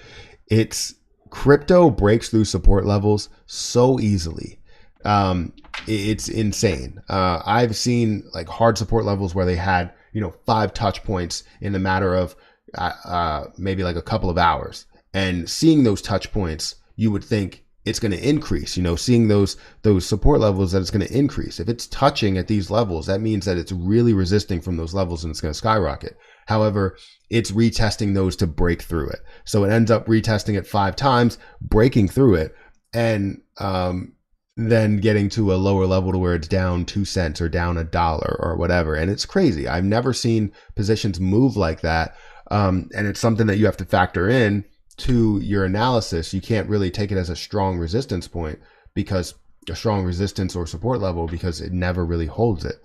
it's crypto breaks through support levels so easily. It's insane. I've seen like hard support levels where they had, you know, 5 touch points in a matter of maybe like a couple of hours. And seeing those touch points, you would think it's going to increase, you know, seeing those support levels, that it's going to increase. If it's touching at these levels, that means that it's really resisting from those levels and it's going to skyrocket. However, it's retesting those to break through it. So it ends up retesting it 5 times, breaking through it, and then getting to a lower level to where it's down 2 cents or down $1 or whatever. And it's crazy. I've never seen positions move like that. And it's something that you have to factor in to your analysis. You can't really take it as a strong resistance point, because a strong resistance or support level, because it never really holds it.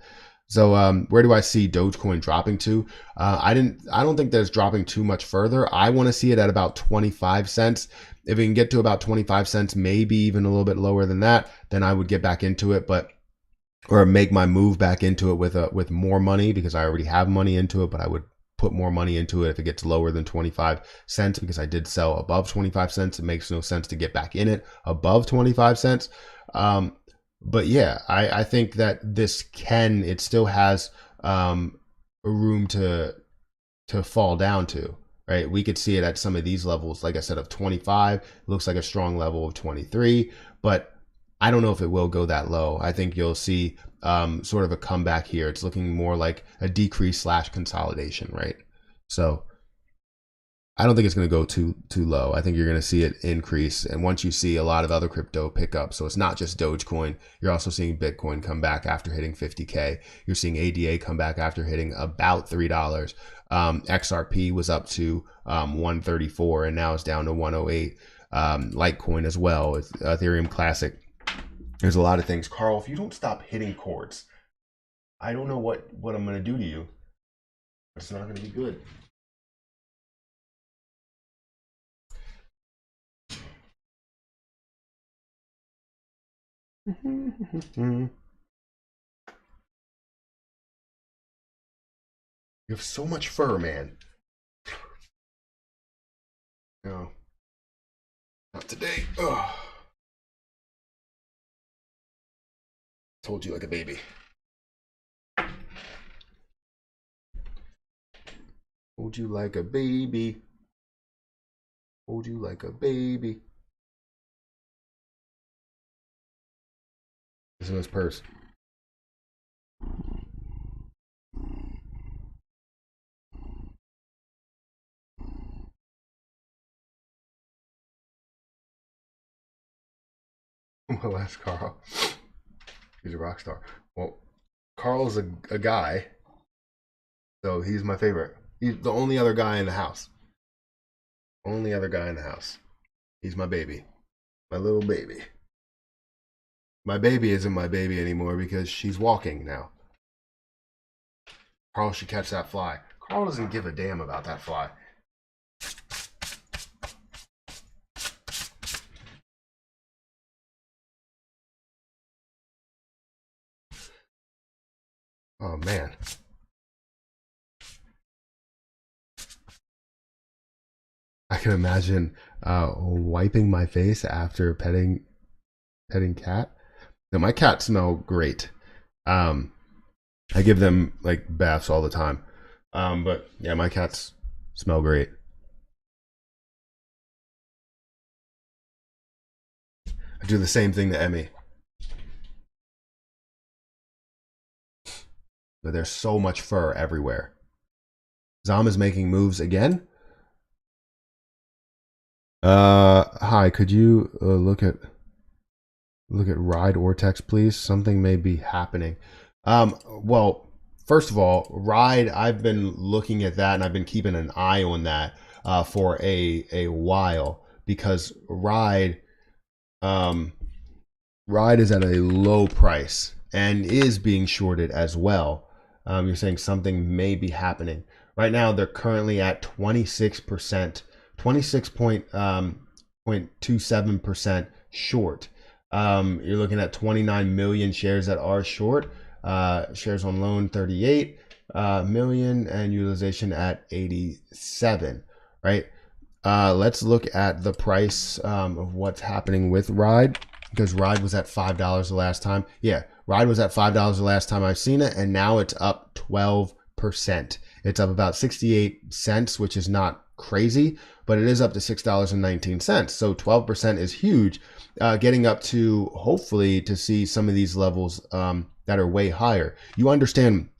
So where do I see Dogecoin dropping to? I don't think that it's dropping too much further. I want to see it at about 25 cents. If it can get to about 25 cents, maybe even a little bit lower than that, then I would get back into it, or make my move back into it with more money, because I already have money into it, but I would put more money into it if it gets lower than 25 cents, because I did sell above 25 cents. It makes no sense to get back in it above 25 cents. But yeah, I think that it still has a room to fall down to, right? We could see it at some of these levels, like I said, of 25. It looks like a strong level of 23, but I don't know if it will go that low. I think you'll see sort of a comeback here. It's looking more like a decrease / consolidation, right? So I don't think it's going to go too low. I think you're going to see it increase. And once you see a lot of other crypto pick up, so it's not just Dogecoin, you're also seeing Bitcoin come back after hitting 50K. You're seeing ADA come back after hitting about $3. XRP was up to 134 and now it's down to 108. Litecoin as well. It's Ethereum Classic. There's a lot of things. Carl, if you don't stop hitting chords, I don't know what I'm going to do to you. It's not going to be good. You have so much fur, man. No, not today. Ugh. Told you like a baby. Hold you like a baby. Hold you like a baby. This is his purse. Well, that's Carl. He's a rock star. Well, Carl's a guy, so he's my favorite. He's the only other guy in the house. Only other guy in the house. He's my baby. My little baby. My baby isn't my baby anymore because she's walking now. Carl should catch that fly. Carl doesn't give a damn about that fly. Oh, man. I can imagine wiping my face after petting cat. No, my cats smell great. I give them like baths all the time. But yeah, my cats smell great. I do the same thing to Emmy. But there's so much fur everywhere. Zom is making moves again. Hi, could you look at Ride or text, please? Something may be happening. Well, first of all, Ride, I've been looking at that and I've been keeping an eye on that for a while because Ride is at a low price and is being shorted as well. You're saying something may be happening. Right now, they're currently at 26%, 26.27% short. You're looking at 29 million shares that are short. Shares on loan 38 million and utilization at 87, right? Let's look at the price of what's happening with Ride because Ride was at $5 the last time. Yeah, Ride was at $5 the last time I've seen it, and now it's up 12%. It's up about 68 cents, which is not crazy, but it is up to $6.19. So 12% is huge, getting up to hopefully to see some of these levels that are way higher. You understand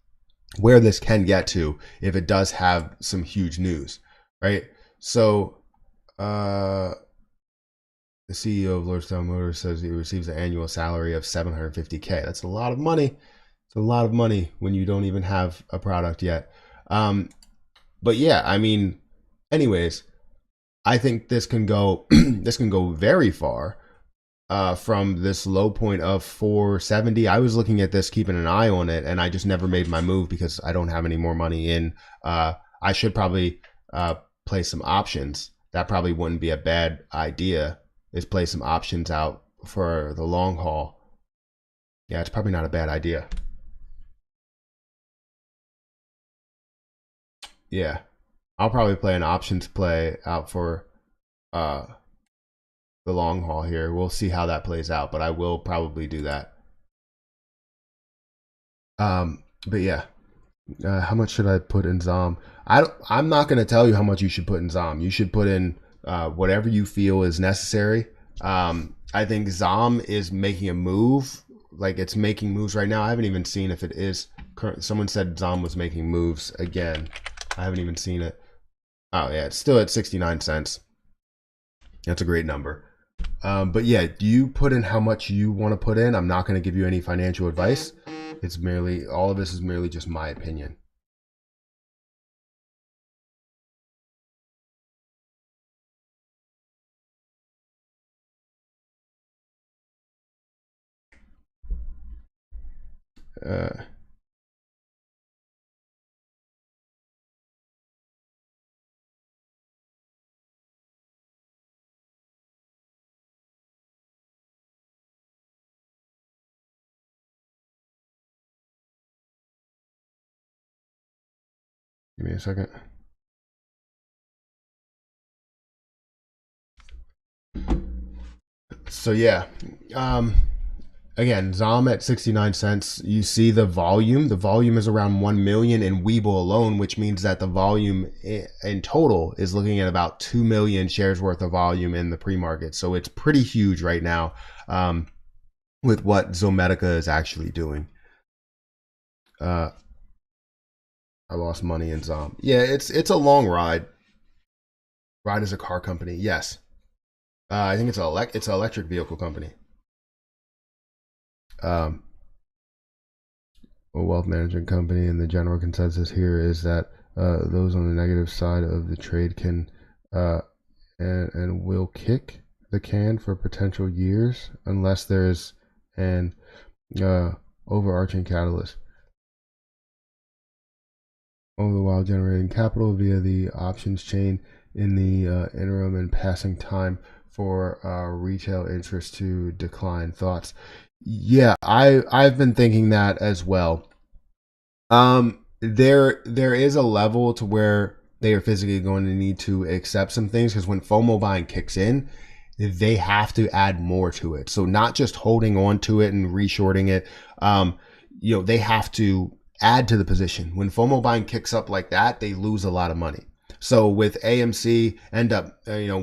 where this can get to if it does have some huge news, right? So the CEO of Lordstown Motors says he receives an annual salary of $750K. That's a lot of money. It's a lot of money when you don't even have a product yet. But yeah, I mean, anyways, I think this can go this can go very far from this low point of 470. I was looking at this, keeping an eye on it, and I just never made my move because I don't have any more money in. I should probably play some options. That probably wouldn't be a bad idea, is play some options out for the long haul. Yeah, it's probably not a bad idea. Yeah, I'll probably play an options play out for uh, the long haul here. We'll see how that plays out, but I will probably do that. But yeah, how much should I put in Zom? I'm not going to tell you how much you should put in Zom. You should put in whatever you feel is necessary. I think Zom is making a move. Like it's making moves right now. I haven't even seen if it is current. Someone said Zom was making moves again. I haven't even seen it. Oh yeah, it's still at 69 cents. That's a great number. But yeah, do you put in how much you want to put in? I'm not going to give you any financial advice. It's merely, all of this is merely just my opinion. Uh, Give me a second. So yeah, again, Zom at 69 cents. You see the volume. The volume is around 1 million in Weibull alone, which means that the volume in total is looking at about 2 million shares worth of volume in the pre-market. So it's pretty huge right now with what Zometica is actually doing. I lost money in Zom. Yeah, it's a long ride. Ride is a car company. Yes. I think it's an electric vehicle company. A wealth management company, and the general consensus here is that those on the negative side of the trade can and will kick the can for potential years unless there's an overarching catalyst. All the while generating capital via the options chain in the interim and passing time for retail interest to decline. Thoughts? Yeah, I've been thinking that as well. There is a level to where they are physically going to need to accept some things, because when FOMO buying kicks in, they have to add more to it. So not just holding on to it and reshorting it. They have to add to the position. When FOMO buying kicks up like that, they lose a lot of money. So with AMC,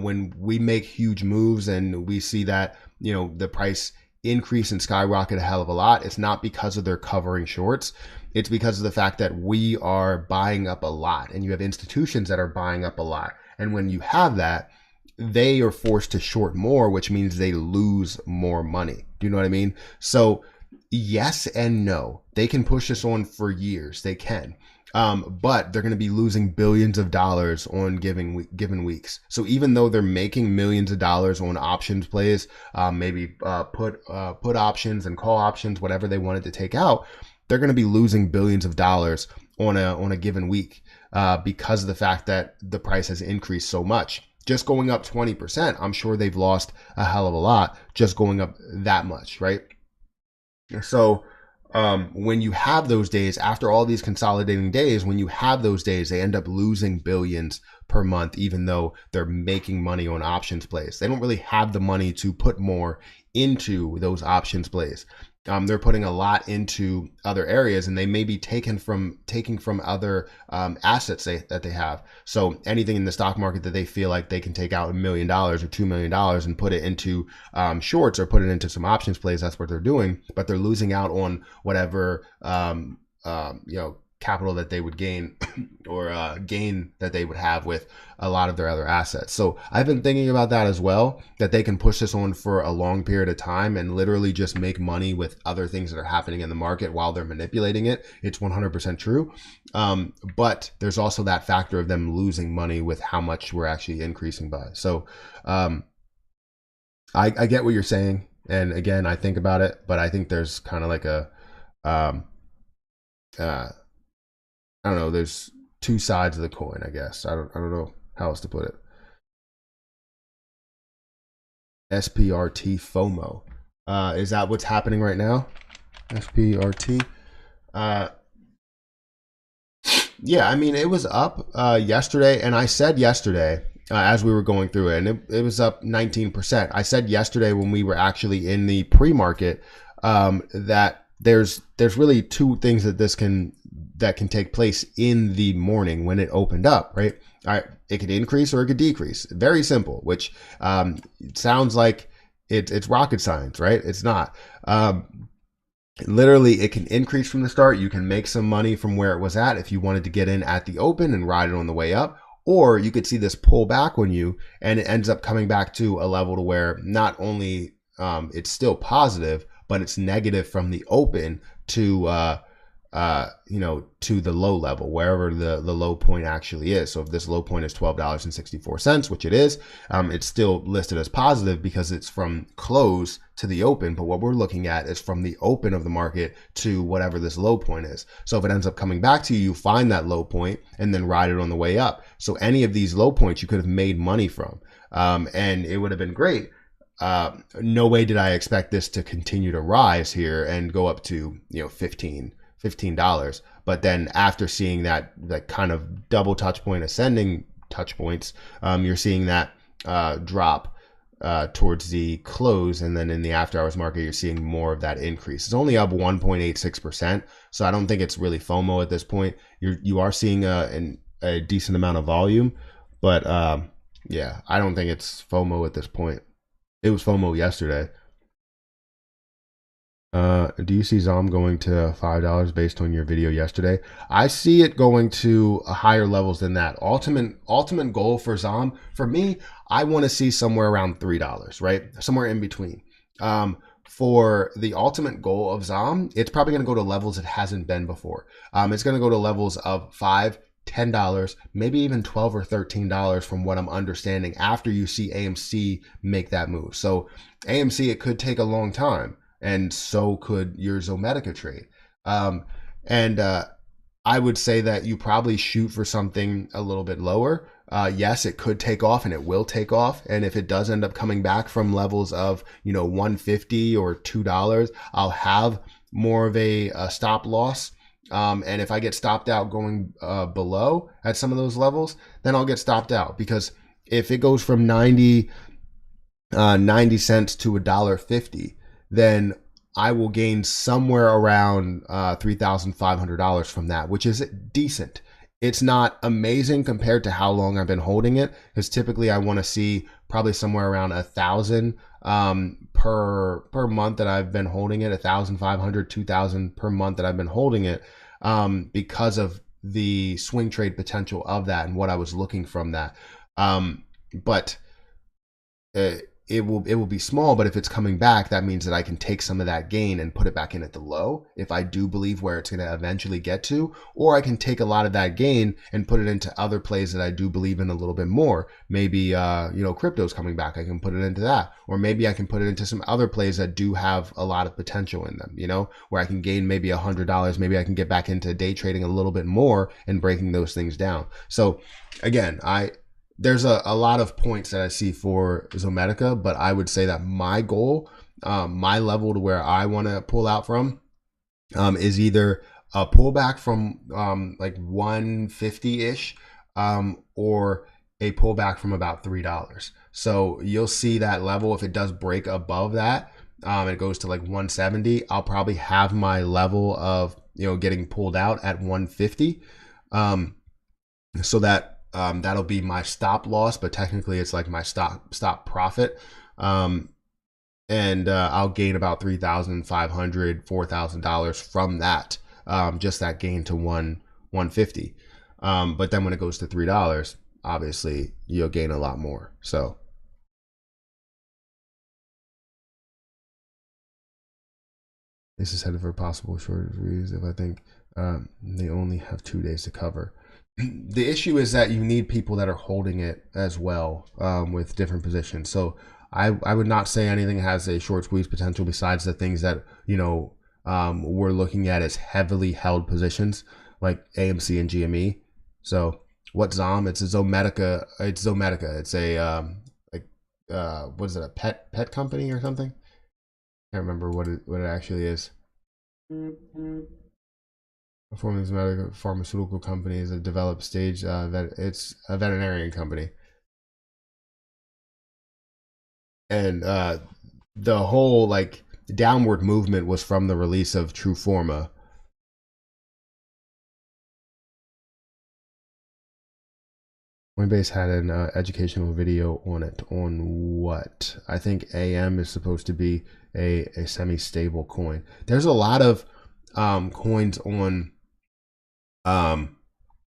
when we make huge moves and we see that, the price increase and skyrocket a hell of a lot, it's not because of their covering shorts. It's because of the fact that we are buying up a lot, and you have institutions that are buying up a lot. And when you have that, they are forced to short more, which means they lose more money. Do you know what I mean? So yes and no. They can push this on for years. They can. But they're going to be losing billions of dollars on given weeks. So even though they're making millions of dollars on options plays, maybe put options and call options, whatever they wanted to take out, they're going to be losing billions of dollars on a given week because of the fact that the price has increased so much. Just going up 20%, I'm sure they've lost a hell of a lot just going up that much, right? So when you have those days, after all these consolidating days, when you have those days, they end up losing billions per month, even though they're making money on options plays. They don't really have the money to put more into those options plays. They're putting a lot into other areas, and they may be taking from other assets that they have. So anything in the stock market that they feel like they can take out $1 million or $2 million and put it into shorts or put it into some options plays, that's what they're doing. But they're losing out on whatever capital that they would gain or gain that they would have with a lot of their other assets. So I've been thinking about that as well, that they can push this on for a long period of time and literally just make money with other things that are happening in the market while they're manipulating it. It's 100% true. But there's also that factor of them losing money with how much we're actually increasing by. So I get what you're saying. And again, I think about it, but I think there's kind of like I don't know. There's two sides of the coin, I guess. I don't know how else to put it. SPRT FOMO. Is that what's happening right now? SPRT. Yeah, I mean, it was up yesterday, and I said yesterday as we were going through it, and it was up 19%. I said yesterday when we were actually in the pre-market that there's really two things that can take place in the morning when it opened up, right? All right, it could increase or it could decrease. Very simple, which it sounds like it's rocket science, right? It's not. Literally, it can increase from the start. You can make some money from where it was at if you wanted to get in at the open and ride it on the way up. Or you could see this pull back on you, and it ends up coming back to a level to where not only it's still positive, but it's negative from the open to to the low level, wherever the low point actually is. So if this low point is $12.64, which it is, it's still listed as positive because it's from close to the open. But what we're looking at is from the open of the market to whatever this low point is. So if it ends up coming back to you, you find that low point and then ride it on the way up. So any of these low points you could have made money from, and it would have been great. No way did I expect this to continue to rise here and go up to $15. But then after seeing that kind of double touch point ascending touch points, you're seeing that drop towards the close, and then in the after hours market, you're seeing more of that increase. It's only up 1.86%, so I don't think it's really FOMO at this point. You are seeing a decent amount of volume, but yeah, I don't think it's FOMO at this point. It was FOMO yesterday. Do you see ZOM going to $5 based on your video yesterday? I see it going to higher levels than that. Ultimate goal for ZOM, for me, I want to see somewhere around $3, right? Somewhere in between. For the ultimate goal of ZOM, it's probably going to go to levels it hasn't been before. It's going to go to levels of $5, $10, maybe even $12 or $13 from what I'm understanding after you see AMC make that move. So AMC, it could take a long time, and so could your Zometica trade. I would say that you probably shoot for something a little bit lower. Yes, it could take off, and it will take off. And if it does end up coming back from levels of, $1.50 or $2, I'll have more of a stop loss. And if I get stopped out going below at some of those levels, then I'll get stopped out, because if it goes from 90 cents to $1.50, then I will gain somewhere around $3,500 from that, which is decent. It's not amazing compared to how long I've been holding it, because typically I want to see probably somewhere around 1,000 per month that I've been holding it, 1,500, 2,000 per month that I've been holding it, because of the swing trade potential of that and what I was looking from that. But it will be small, but if it's coming back, that means that I can take some of that gain and put it back in at the low, if I do believe where it's going to eventually get to, or I can take a lot of that gain and put it into other plays that I do believe in a little bit more. Maybe crypto's coming back, I can put it into that, or maybe I can put it into some other plays that do have a lot of potential in them, where I can gain maybe $100, maybe I can get back into day trading a little bit more and breaking those things down. So again, there's a lot of points that I see for Zometica, but I would say that my goal, my level to where I want to pull out from, is either a pullback from like 150-ish, or a pullback from about $3. So you'll see that level. If it does break above that, it goes to like 170, I'll probably have my level of getting pulled out at 150, so that that'll be my stop loss, but technically it's like my stop profit. And I'll gain about $3,500, $4,000 from that, just that gain to 150. But then when it goes to $3, obviously you'll gain a lot more. So this is headed for possible shortage reasons if I think they only have 2 days to cover. The issue is that you need people that are holding it as well, with different positions. So I would not say anything has a short squeeze potential besides the things that we're looking at as heavily held positions like AMC and GME. So what ZOM? It's a Zometica. It's Zometica. It's a what is it? A pet company or something? I can't remember what it actually is. Performance medical pharmaceutical company is a developed stage. It's a veterinarian company, and the whole downward movement was from the release of Trueforma. Coinbase had an educational video on it. On what? I think AM is supposed to be a semi-stable coin. There's a lot of coins on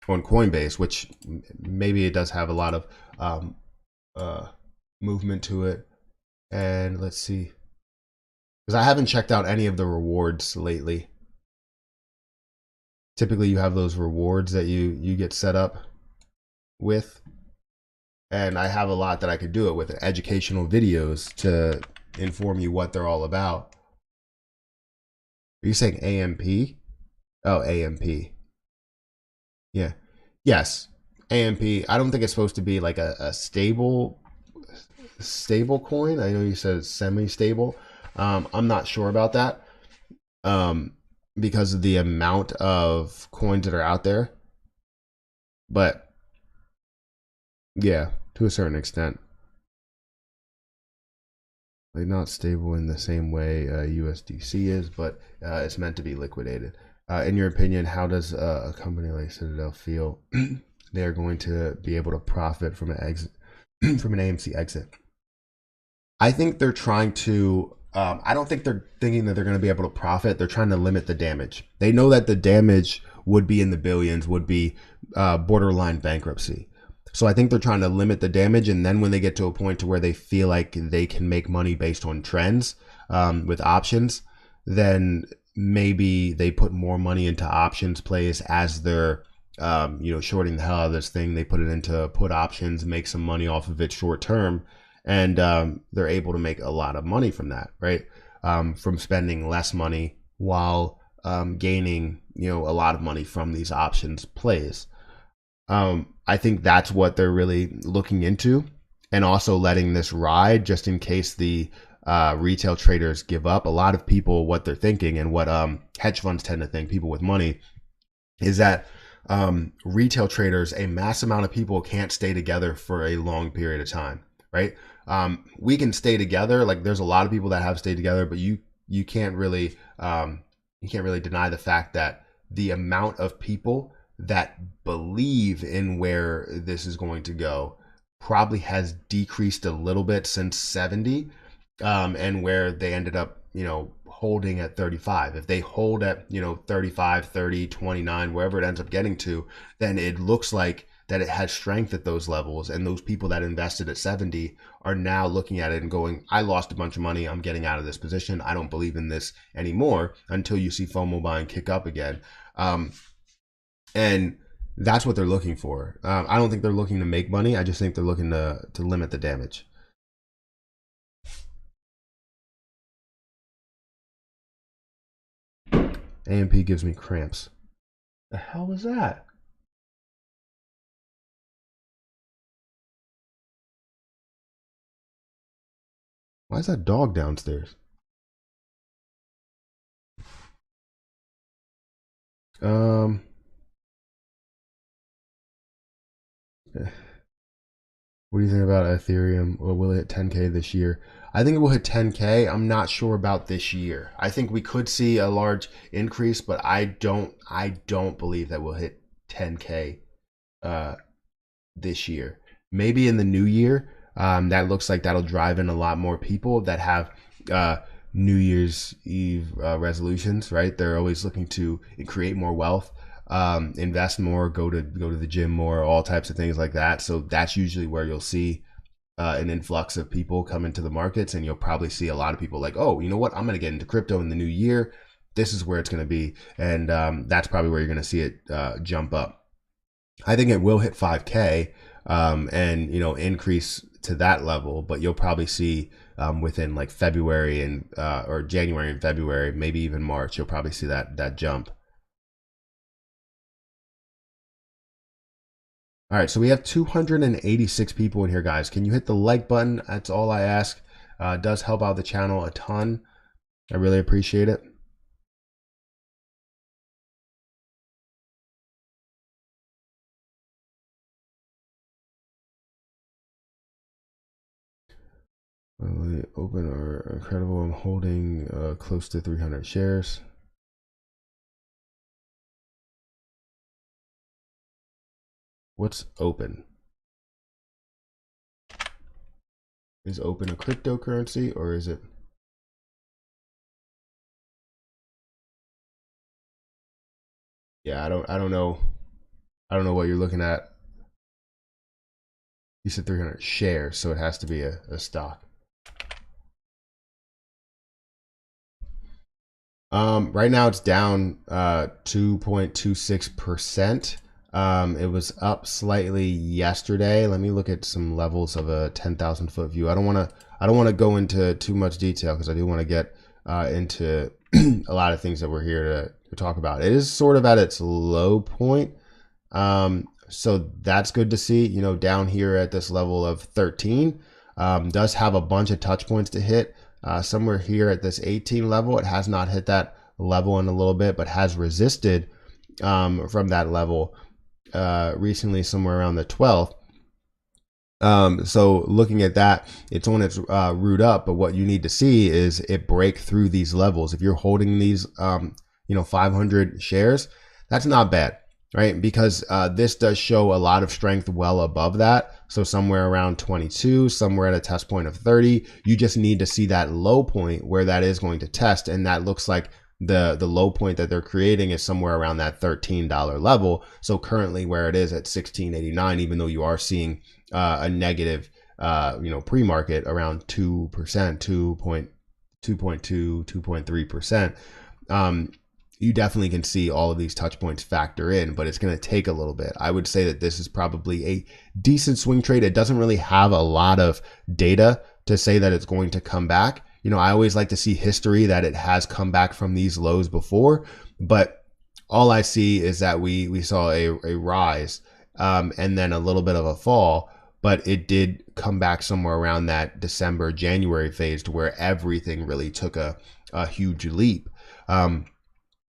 Coinbase, which maybe it does have a lot of movement to it. And let's see, because I haven't checked out any of the rewards lately. Typically you have those rewards that you get set up with, and I have a lot that I could do it with, educational videos to inform you what they're all about. Are you saying AMP? Oh, AMP. Yeah. Yes. AMP. I don't think it's supposed to be like a stable coin. I know you said it's semi-stable. I'm not sure about that, because of the amount of coins that are out there. But yeah, to a certain extent. Like not stable in the same way USDC is, but it's meant to be liquidated. In your opinion, how does a company like Citadel feel they're going to be able to profit from an exit, from an AMC exit? I think they're trying to. I don't think they're thinking that they're going to be able to profit. They're trying to limit the damage. They know that the damage would be in the billions, would be borderline bankruptcy. So I think they're trying to limit the damage, and then when they get to a point to where they feel like they can make money based on trends with options, then maybe they put more money into options plays as they're shorting the hell out of this thing. They put it into put options, make some money off of it short term, and they're able to make a lot of money from that, right? From spending less money while gaining a lot of money from these options plays. I think that's what they're really looking into, and also letting this ride just in case the retail traders give up. A lot of people, what they're thinking and what hedge funds tend to think, people with money, is that retail traders, a mass amount of people can't stay together for a long period of time, right? We can stay together. Like there's a lot of people that have stayed together, but you can't really deny the fact that the amount of people that believe in where this is going to go probably has decreased a little bit since 70, and where they ended up, holding at 35. If they hold at, 35, 30, 29, wherever it ends up getting to, then it looks like that it has strength at those levels. And those people that invested at 70 are now looking at it and going, I lost a bunch of money. I'm getting out of this position. I don't believe in this anymore, until you see FOMO buying kick up again. And that's what they're looking for. I don't think they're looking to make money. I just think they're looking to limit the damage. AMP gives me cramps. The hell was that? Why is that dog downstairs? Um, what do you think about Ethereum? Or will it hit 10K this year? I think it will hit 10K. I'm not sure about this year. I think we could see a large increase, but I don't believe that we'll hit 10K this year. Maybe in the new year. That looks like that'll drive in a lot more people that have New Year's Eve resolutions, right? They're always looking to create more wealth, invest more, go to the gym more, all types of things like that. So that's usually where you'll see an influx of people come into the markets, and you'll probably see a lot of people like, oh, you know what? I'm going to get into crypto in the new year. This is where it's going to be, and that's probably where you're going to see it jump up. I think it will hit 5K and increase to that level, but you'll probably see within like February and or January and February, maybe even March, you'll probably see that jump. All right, so we have 286 people in here, guys. Can you hit the like button? That's all I ask. It does help out the channel a ton. I really appreciate it. Open or incredible. I'm holding close to 300 shares. What's open? Is open a cryptocurrency, or is it? Yeah, I don't know. I don't know what you're looking at. You said 300 shares, so it has to be a stock. Right now it's down 2.26%. It was up slightly yesterday. Let me look at some levels of a 10,000 foot view. I don't want to go into too much detail because I do want to get into a lot of things that we're here to talk about. It is sort of at its low point. So that's good to see, down here at this level of 13, does have a bunch of touch points to hit. Somewhere here at this 18 level, it has not hit that level in a little bit, but has resisted from that level recently, somewhere around the 12th. So looking at that, it's on its root up, but what you need to see is it break through these levels. If you're holding these, 500 shares, that's not bad, right? Because this does show a lot of strength well above that. So somewhere around 22, somewhere at a test point of 30, you just need to see that low point where that is going to test. And that looks like the low point that they're creating is somewhere around that $13 level. So currently where it is at 16.89, even though you are seeing a negative, pre-market around 2%, 2.3%. You definitely can see all of these touch points factor in, but it's going to take a little bit. I would say that this is probably a decent swing trade. It doesn't really have a lot of data to say that it's going to come back. I always like to see history that it has come back from these lows before, but all I see is that we saw a rise and then a little bit of a fall, but it did come back somewhere around that December, January phase to where everything really took a huge leap.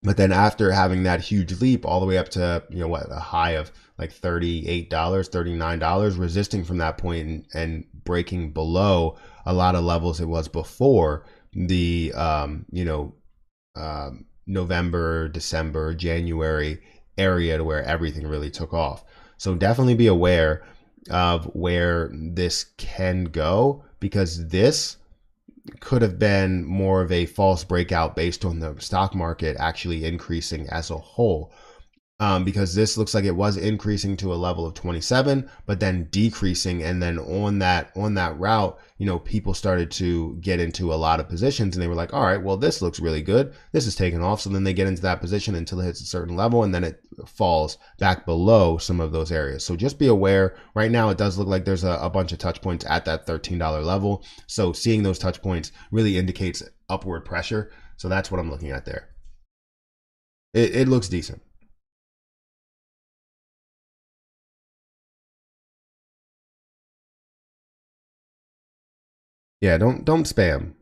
But then after having that huge leap all the way up to, a high of like $38, $39, resisting from that point and breaking below a lot of levels it was before the, November, December, January area to where everything really took off. So definitely be aware of where this can go, because this could have been more of a false breakout based on the stock market actually increasing as a whole. Because this looks like it was increasing to a level of 27, but then decreasing. And then on that route, people started to get into a lot of positions and they were like, all right, well, this looks really good. This is taking off. So then they get into that position until it hits a certain level and then it falls back below some of those areas. So just be aware. Right now, it does look like there's a bunch of touch points at that $13 level. So seeing those touch points really indicates upward pressure. So that's what I'm looking at there. It looks decent. Yeah, don't spam.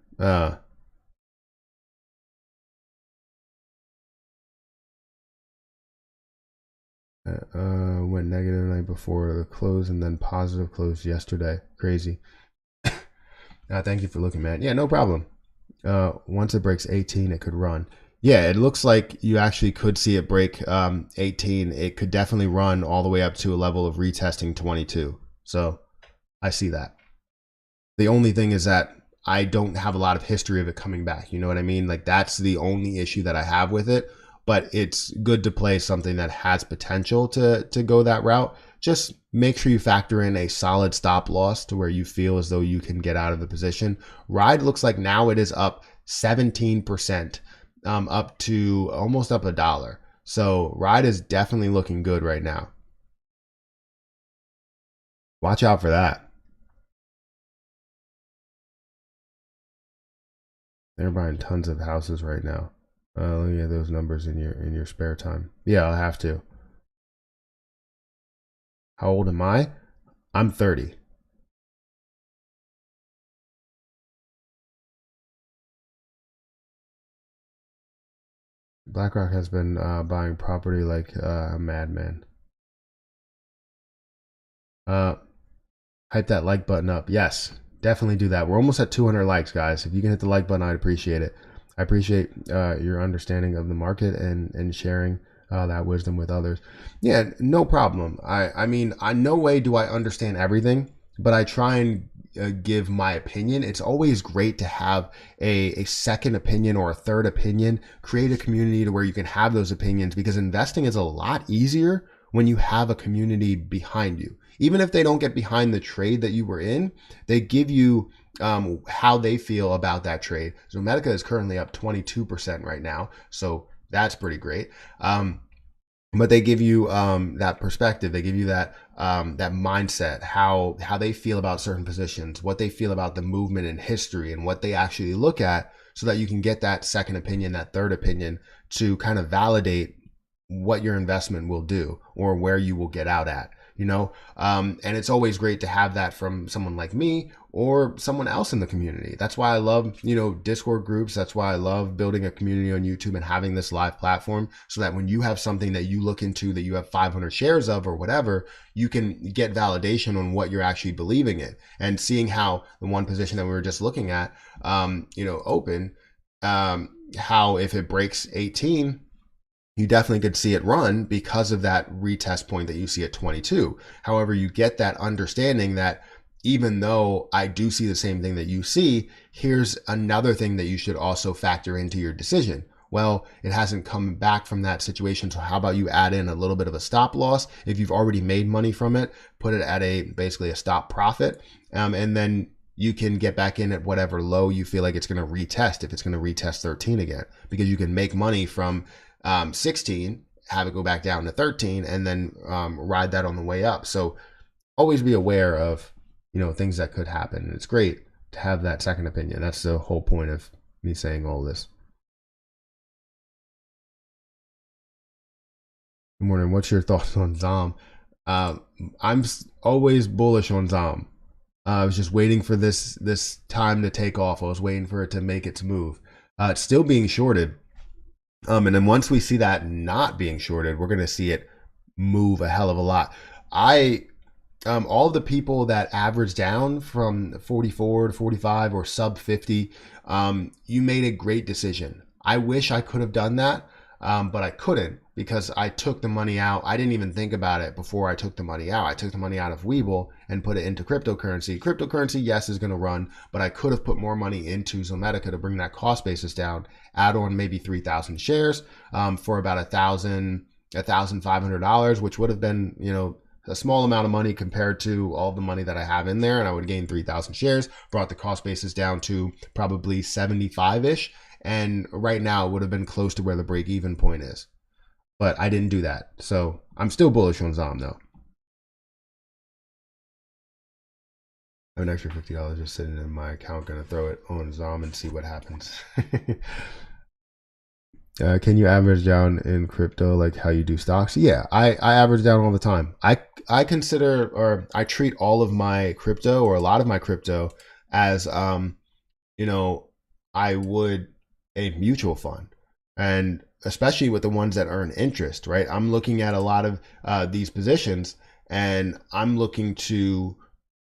Went negative the night before the close and then positive close yesterday. Crazy. Thank you for looking, man. Yeah, no problem. Once it breaks 18, it could run. Yeah, it looks like you actually could see it break 18. It could definitely run all the way up to a level of retesting 22. So I see that. The only thing is that I don't have a lot of history of it coming back. You know what I mean? Like that's the only issue that I have with it. But it's good to play something that has potential to go that route. Just make sure you factor in a solid stop loss to where you feel as though you can get out of the position. Ride looks like now it is up 17%, up to almost up $1. So Ride is definitely looking good right now. Watch out for that. They're buying tons of houses right now. Look at those numbers in your spare time. Yeah, I'll have to. How old am I? I'm 30. BlackRock has been buying property like a madman. Hype that like button up. Yes, definitely do that. We're almost at 200 likes, guys. If you can hit the like button, I'd appreciate it. I appreciate your understanding of the market and sharing that wisdom with others. Yeah, no problem. I mean, no way do I understand everything, but I try and give my opinion. It's always great to have a second opinion or a third opinion. Create a community to where you can have those opinions, because investing is a lot easier when you have a community behind you. Even if they don't get behind the trade that you were in, they give you how they feel about that trade. Zometica is currently up 22% right now, so that's pretty great. But they give you that perspective. They give you that mindset, how they feel about certain positions, what they feel about the movement in history, and what they actually look at, so that you can get that second opinion, that third opinion, to kind of validate what your investment will do or where you will get out at. And it's always great to have that from someone like me or someone else in the community. That's why I love, Discord groups. That's why I love building a community on YouTube and having this live platform, so that when you have something that you look into that you have 500 shares of or whatever, you can get validation on what you're actually believing in. And seeing how the one position that we were just looking at, open, how if it breaks 18, you definitely could see it run because of that retest point that you see at 22. However, you get that understanding that even though I do see the same thing that you see, here's another thing that you should also factor into your decision. Well, it hasn't come back from that situation. So how about you add in a little bit of a stop loss? If you've already made money from it, put it at basically a stop profit. And then you can get back in at whatever low you feel like it's going to retest, if it's going to retest 13 again, because you can make money from 16, have it go back down to 13, and then ride that on the way up. So always be aware of, things that could happen. And it's great to have that second opinion. That's the whole point of me saying all this. Good morning. What's your thoughts on Zom? I'm always bullish on Zom. I was just waiting for this time to take off. I was waiting for it to make its move. It's still being shorted. And then once we see that not being shorted, we're going to see it move a hell of a lot. All the people that average down from 44 to 45 or sub 50, you made a great decision. I wish I could have done that, but I couldn't, because I took the money out. I didn't even think about it before I took the money out. I took the money out of Weibull and put it into cryptocurrency. Cryptocurrency, yes, is going to run, but I could have put more money into Zometica to bring that cost basis down, add on maybe 3,000 shares for about $1,500, which would have been, a small amount of money compared to all the money that I have in there. And I would gain 3,000 shares, brought the cost basis down to probably 75-ish. And right now it would have been close to where the break even point is. But I didn't do that. So I'm still bullish on Zom though. I have an extra $50 just sitting in my account. Gonna throw it on Zom and see what happens. Can you average down in crypto like how you do stocks? Yeah, I average down all the time. I consider, or I treat all of my crypto, or a lot of my crypto, as I would a mutual fund, and especially with the ones that earn interest, right? I'm looking at a lot of these positions, and I'm looking to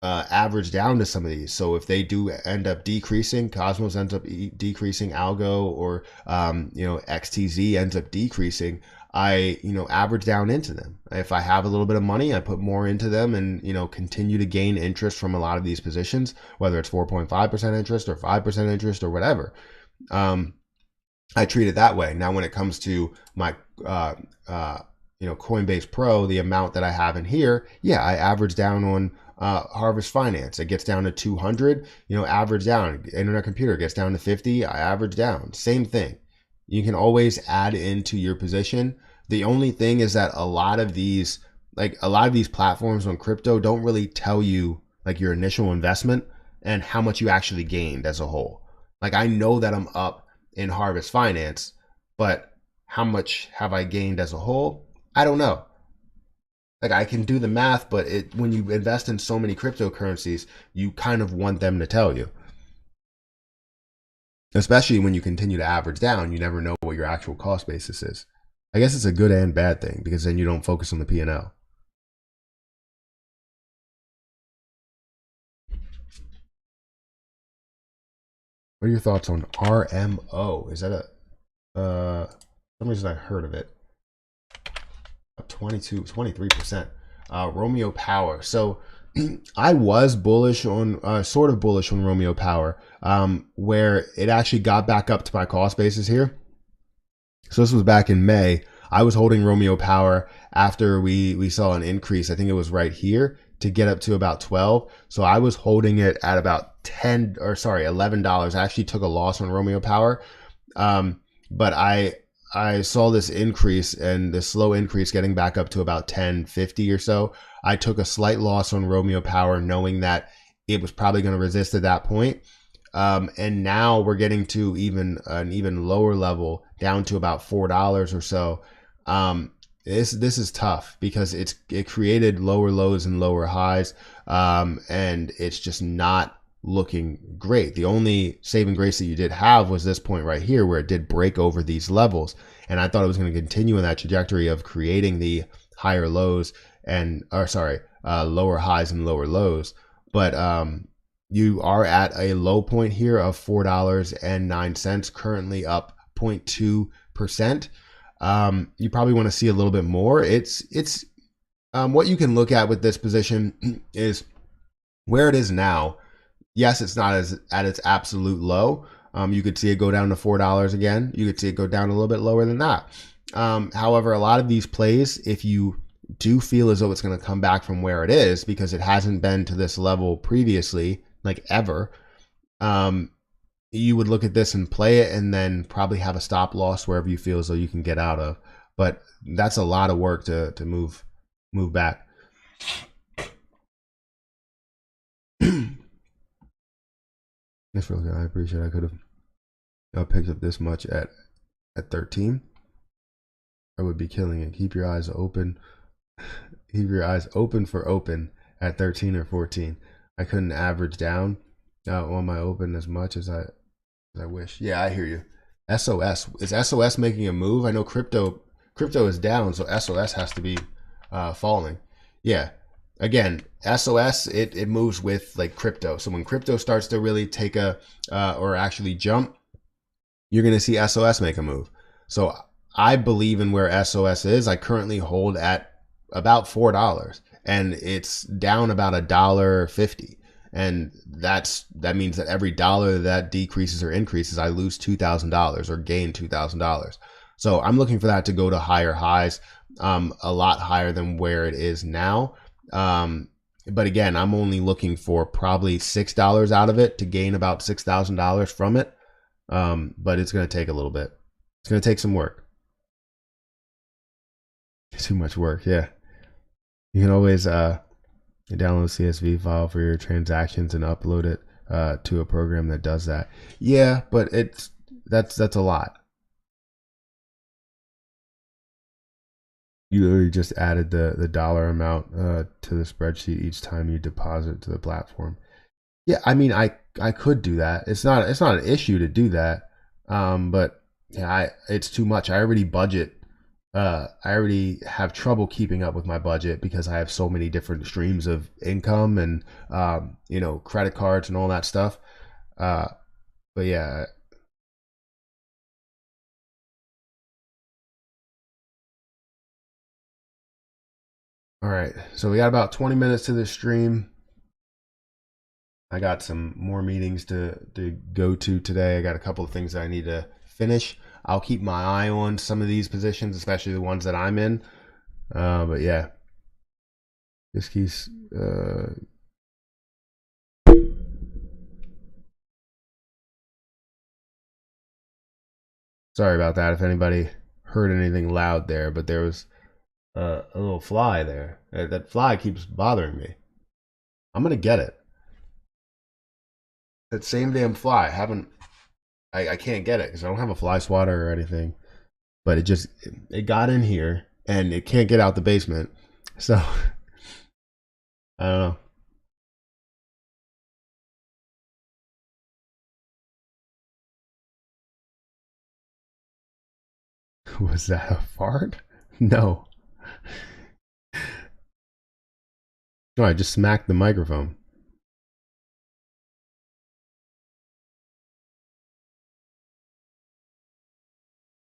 average down to some of these. So if they do end up decreasing, Cosmos ends up decreasing, Algo or XTZ ends up decreasing, I average down into them. If I have a little bit of money, I put more into them and continue to gain interest from a lot of these positions, whether it's 4.5% interest or 5% interest or whatever. I treat it that way. Now when it comes to my Coinbase Pro, the amount that I have in here, yeah, I average down on Harvest Finance. It gets down to 200, average down. Internet Computer gets down to 50, I average down. Same thing. You can always add into your position. The only thing is that a lot of these platforms on crypto don't really tell you like your initial investment and how much you actually gained as a whole. Like I know that I'm up in Harvest Finance, but how much have I gained as a whole? I don't know. Like I can do the math, but when you invest in so many cryptocurrencies, you kind of want them to tell you. Especially when you continue to average down, you never know what your actual cost basis is. I guess it's a good and bad thing, because then you don't focus on the P&L. What are your thoughts on RMO? Is that for some reason I heard of it. Up 23%. Romeo Power. So I was bullish on, sort of bullish on Romeo Power, where it actually got back up to my cost basis here. So this was back in May. I was holding Romeo Power after we saw an increase. I think it was right here to get up to about 12. So I was holding it at about $11. I actually took a loss on Romeo Power. But I saw this increase and the slow increase getting back up to about 10.50 or so. I took a slight loss on Romeo Power, knowing that it was probably going to resist at that point. And now we're getting to an even lower level, down to about $4 or so. This is tough because it created lower lows and lower highs, and it's just not looking great. The only saving grace that you did have was this point right here where it did break over these levels. And I thought it was going to continue in that trajectory of creating the higher lows and, lower highs and lower lows. But you are at a low point here of $4.09, currently up 0.2%. You probably want to see a little bit more. It's what you can look at with this position is where it is now. Yes, it's not at its absolute low. You could see it go down to $4 again. You could see it go down a little bit lower than that. However, a lot of these plays, if you do feel as though it's going to come back from where it is, because it hasn't been to this level previously, like ever, you would look at this and play it and then probably have a stop loss wherever you feel as though you can get out of. But that's a lot of work to move back. That's really good. I appreciate it. I could have picked up this much at 13. I would be killing it. Keep your eyes open. Keep your eyes open for open at 13 or 14. I couldn't average down on my open as much as I wish. Yeah, I hear you. SOS. Is SOS making a move? I know crypto is down, so SOS has to be falling. Yeah. Again, SOS, it moves with like crypto. So when crypto starts to really take or actually jump, you're going to see SOS make a move. So I believe in where SOS is. I currently hold at about $4 and it's down about $1.50. And that means that every dollar that decreases or increases, I lose $2,000 or gain $2,000. So I'm looking for that to go to higher highs, a lot higher than where it is now. But again, I'm only looking for probably $6 out of it to gain about $6,000 from it. But it's going to take a little bit. It's going to take some work. Too much work. Yeah. You can always, download CSV file for your transactions and upload it, to a program that does that. Yeah, but that's a lot. You literally just added the dollar amount to the spreadsheet each time you deposit to the platform. Yeah, I mean, I could do that. It's not an issue to do that. But yeah, it's too much. I already budget. I already have trouble keeping up with my budget because I have so many different streams of income and credit cards and all that stuff. But yeah. All right, so we got about 20 minutes to this stream. I got some more meetings to go to today. I got a couple of things that I need to finish. I'll keep my eye on some of these positions, especially the ones that I'm in. But yeah, this keeps. Sorry about that. If anybody heard anything loud there, but there was a little fly there. That fly keeps bothering me. I'm gonna get it. That same damn fly. I can't get it because I don't have a fly swatter or anything. But it got in here and it can't get out the basement. So I don't know. Was that a fart? No. No, I just smacked the microphone.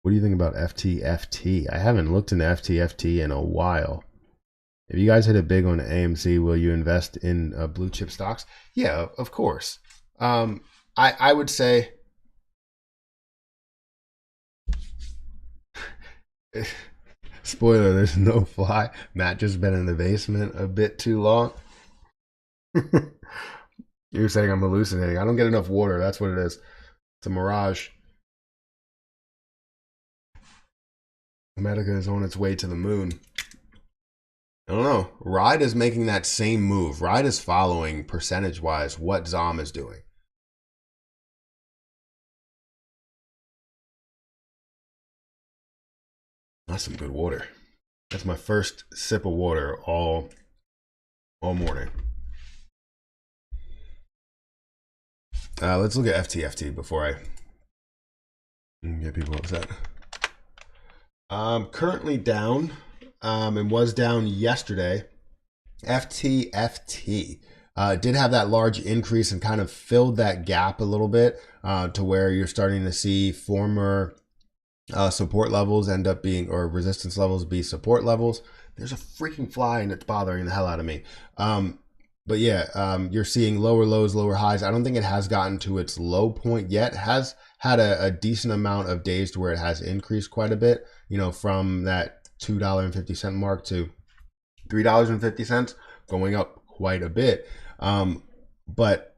What do you think about FTFT? I haven't looked into FTFT in a while. If you guys hit it big on AMC, will you invest in blue chip stocks? Yeah, of course. I would say spoiler, there's no fly. Matt just been in the basement a bit too long. You're saying I'm hallucinating. I don't get enough water. That's what it is. It's a mirage. Zometica is on its way to the moon. I don't know. Ride is making that same move. Ride is following percentage-wise what Zom is doing. That's some good water. That's my first sip of water all morning. Let's look at FTFT before I get people upset. Currently down, and was down yesterday. FTFT did have that large increase and kind of filled that gap a little bit to where you're starting to see former support levels end up being, or resistance levels be support levels. There's a freaking fly and it's bothering the hell out of me. But yeah, you're seeing lower lows, lower highs. I don't think it has gotten to its low point yet. It has had a decent amount of days to where it has increased quite a bit, you know, from that $2.50 mark to $3.50, going up quite a bit. But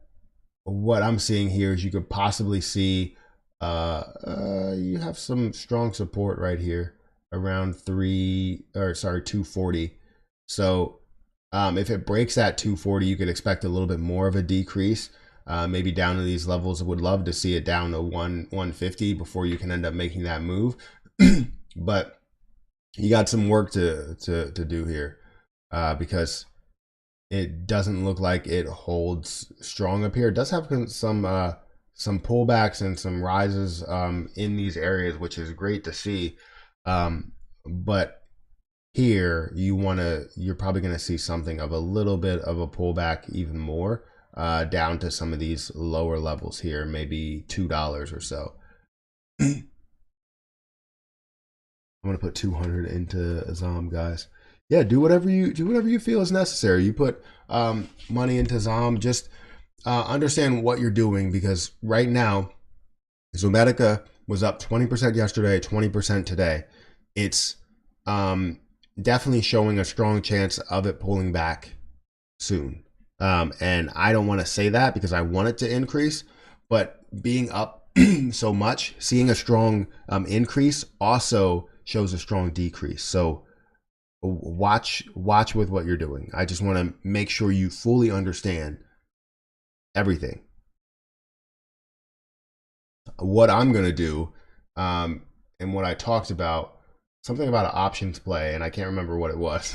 what I'm seeing here is you could possibly see you have some strong support right here around 240. So if it breaks that 240, you could expect a little bit more of a decrease, maybe down to these levels. I would love to see it down to 150 before you can end up making that move. But you got some work to do here, because it doesn't look like it holds strong up here. It does have some pullbacks and some rises in these areas, which is great to see. But here you're probably going to see something of a little bit of a pullback, even more down to some of these lower levels here, maybe $2 or so. I'm going to put 200 into Zom, guys. Yeah, do whatever you feel is necessary. You put money into Zom. Just understand what you're doing, because right now Zometica was up 20% yesterday, 20% today. It's definitely showing a strong chance of it pulling back soon. And I don't want to say that because I want it to increase, but being up so much, seeing a strong increase also shows a strong decrease. So watch with what you're doing. I just want to make sure you fully understand everything. What I'm going to do, and what I talked about, something about an options play, and I can't remember what it was.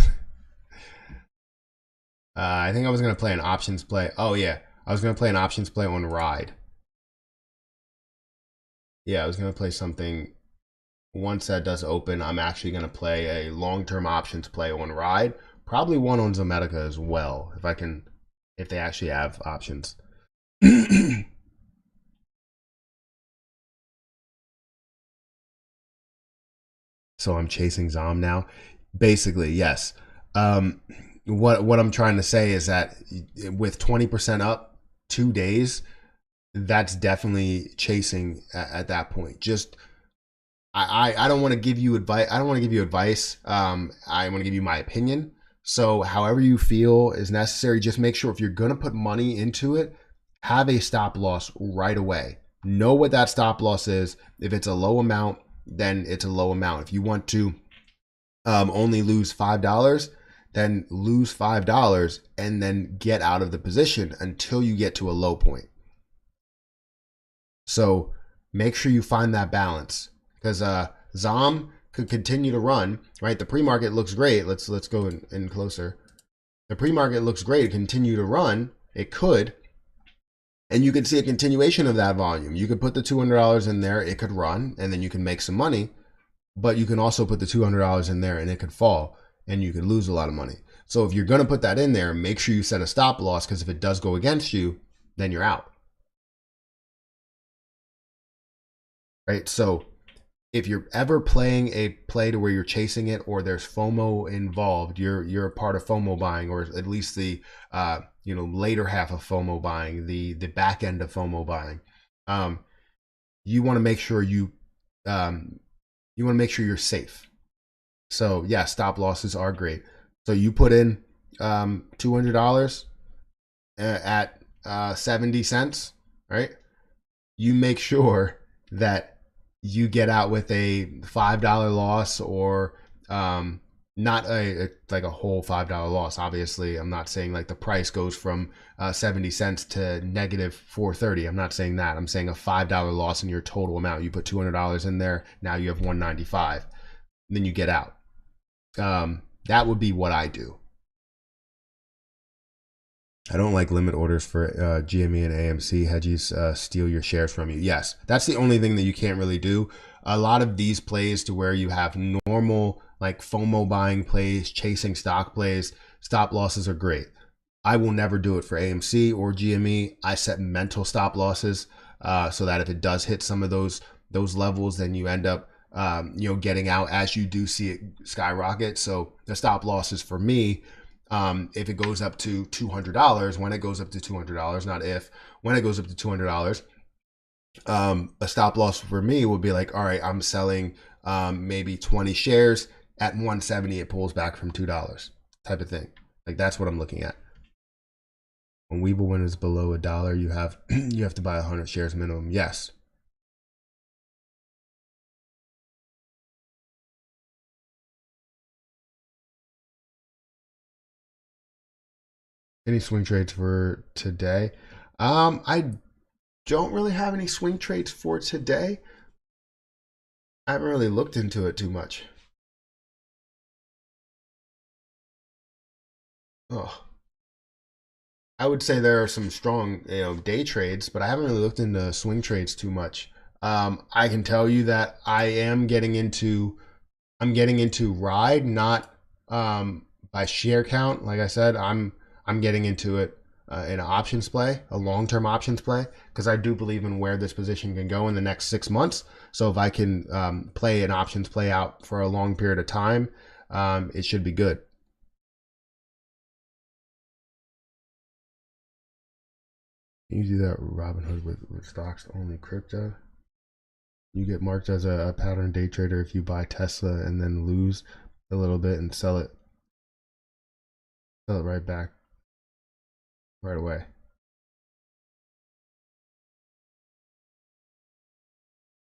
I think I was going to play an options play. Oh yeah, I was going to play an options play on Ride. Yeah, I was going to play something. Once that does open, I'm actually going to play a long-term options play on Ride, probably one on Zometica as well, if they actually have options. So I'm chasing Zom now. Basically, yes. What I'm trying to say is that with 20% up 2 days, that's definitely chasing at that point. Just I don't want to give you advice. I don't want to give you advice. I want to give you my opinion. So however you feel is necessary, just make sure if you're going to put money into it, have a stop loss right away. Know what that stop loss is. If it's a low amount, then it's a low amount. If you want to only lose $5, then lose $5 and then get out of the position until you get to a low point. So make sure you find that balance, because Zom could continue to run, right? The pre-market looks great. Let's go in closer. The pre-market looks great. Continue to run. It could. And you could see a continuation of that volume. You could put the $200 in there, it could run, and then you can make some money. But you can also put the $200 in there and it could fall and you could lose a lot of money. So if you're going to put that in there, make sure you set a stop loss, because if it does go against you, then you're out. Right? So if you're ever playing a play to where you're chasing it, or there's FOMO involved, you're a part of FOMO buying, or at least the later half of FOMO buying, the back end of FOMO buying. You want to make sure you're safe. So yeah, stop losses are great. So you put in $200 at 70 cents, right? You make sure that you get out with a $5 loss, or not like a whole $5 loss. Obviously, I'm not saying like the price goes from 70 cents to negative 430. I'm not saying that. I'm saying a $5 loss in your total amount. You put $200 in there, now you have 195. Then you get out. That would be what I do. I don't like limit orders for GME and AMC. Hedgies steal your shares from you. Yes, that's the only thing that you can't really do. A lot of these plays to where you have normal like FOMO buying plays, chasing stock plays, stop losses are great. I will never do it for AMC or GME. I set mental stop losses so that if it does hit some of those levels, then you end up getting out as you do see it skyrocket. So the stop losses for me, if it goes up to $200, when it goes up to $200, not if, when it goes up to $200, a stop loss for me would be like, all right, I'm selling maybe 20 shares at 170. It pulls back from $2 type of thing. Like that's what I'm looking at. When Weibull when is below $1, you have you have to buy 100 shares minimum. Yes. Any swing trades for today? I don't really have any swing trades for today. I haven't really looked into it too much. Oh, I would say there are some strong, day trades, but I haven't really looked into swing trades too much. I can tell you that I'm getting into ride, not by share count. Like I said, I'm getting into it in an options play, a long-term options play, because I do believe in where this position can go in the next 6 months. So if I can play an options play out for a long period of time, it should be good. Can you do that Robinhood with stocks only crypto? You get marked as a pattern day trader if you buy Tesla and then lose a little bit and sell it right back right away.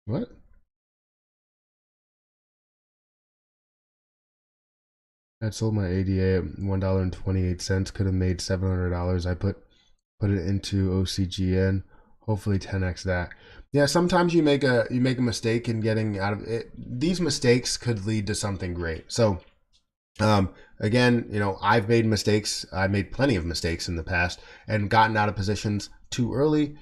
What? I sold my ADA at $1.28. Could have made $700. I put it into OCGN. Hopefully 10x that. Yeah, sometimes you make a mistake in getting out of it. These mistakes could lead to something great. So again, I've made mistakes. I've made plenty of mistakes in the past and gotten out of positions too early.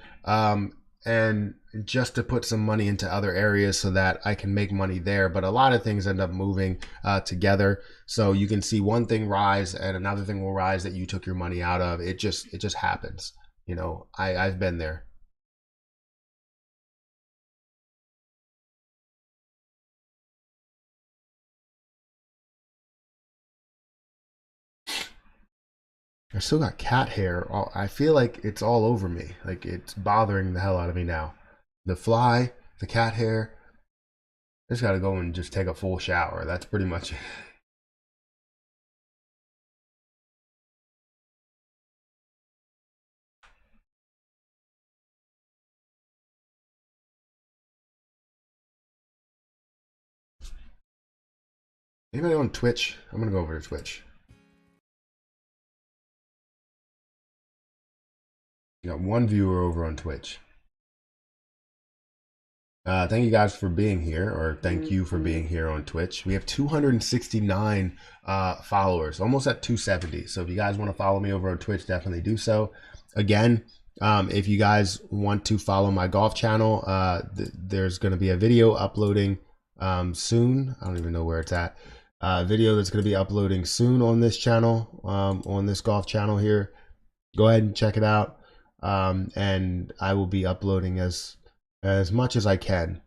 And just to put some money into other areas so that I can make money there. But a lot of things end up moving together. So you can see one thing rise and another thing will rise that you took your money out of. It just happens. I've been there. I still got cat hair. I feel like it's all over me. Like it's bothering the hell out of me now. The fly, the cat hair. I just got to go and just take a full shower. That's pretty much it. Anybody on Twitch? I'm going to go over to Twitch. You got one viewer over on Twitch. Thank you guys for being here, or thank you for being here on Twitch. We have 269 followers, almost at 270. So if you guys want to follow me over on Twitch, definitely do so. Again, if you guys want to follow my golf channel, there's going to be a video uploading soon. I don't even know where it's at. Video that's going to be uploading soon on this channel, on this golf channel here. Go ahead and check it out. And I will be uploading as much as I can.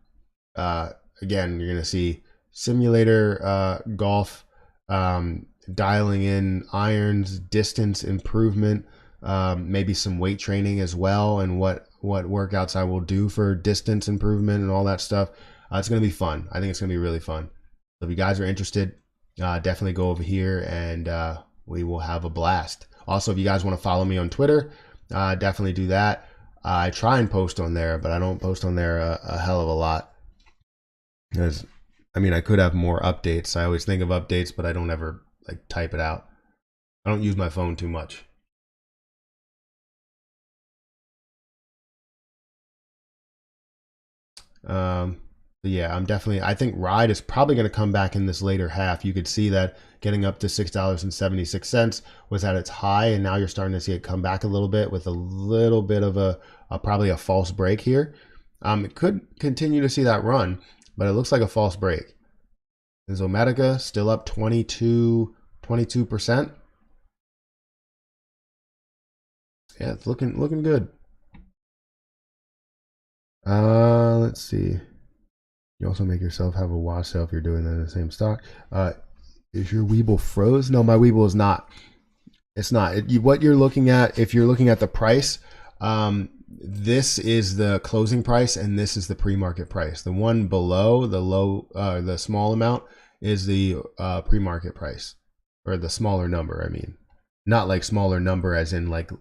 Again, you're gonna see simulator golf, dialing in irons, distance improvement, maybe some weight training as well, and what workouts I will do for distance improvement and all that stuff. It's gonna be fun. I think it's gonna be really fun. So if you guys are interested, definitely go over here and we will have a blast. Also, if you guys want to follow me on Twitter, definitely do that. I try and post on there, but I don't post on there a hell of a lot. Because, I could have more updates. I always think of updates, but I don't ever like type it out. I don't use my phone too much. But yeah, I think Ride is probably going to come back in this later half. You could see that getting up to $6.76 was at its high, and now you're starting to see it come back a little bit with a little bit of probably a false break here. It could continue to see that run, but it looks like a false break. And Zometica still up 22%. Yeah, it's looking good. Let's see. You also make yourself have a watch sale if you're doing that in the same stock. Is your Weibull froze? No, my Weibull is not. It's not. What you're looking at, if you're looking at the price, this is the closing price and this is the pre-market price. The one below the small amount is the pre-market price, or the smaller number. I mean, not like smaller number as in like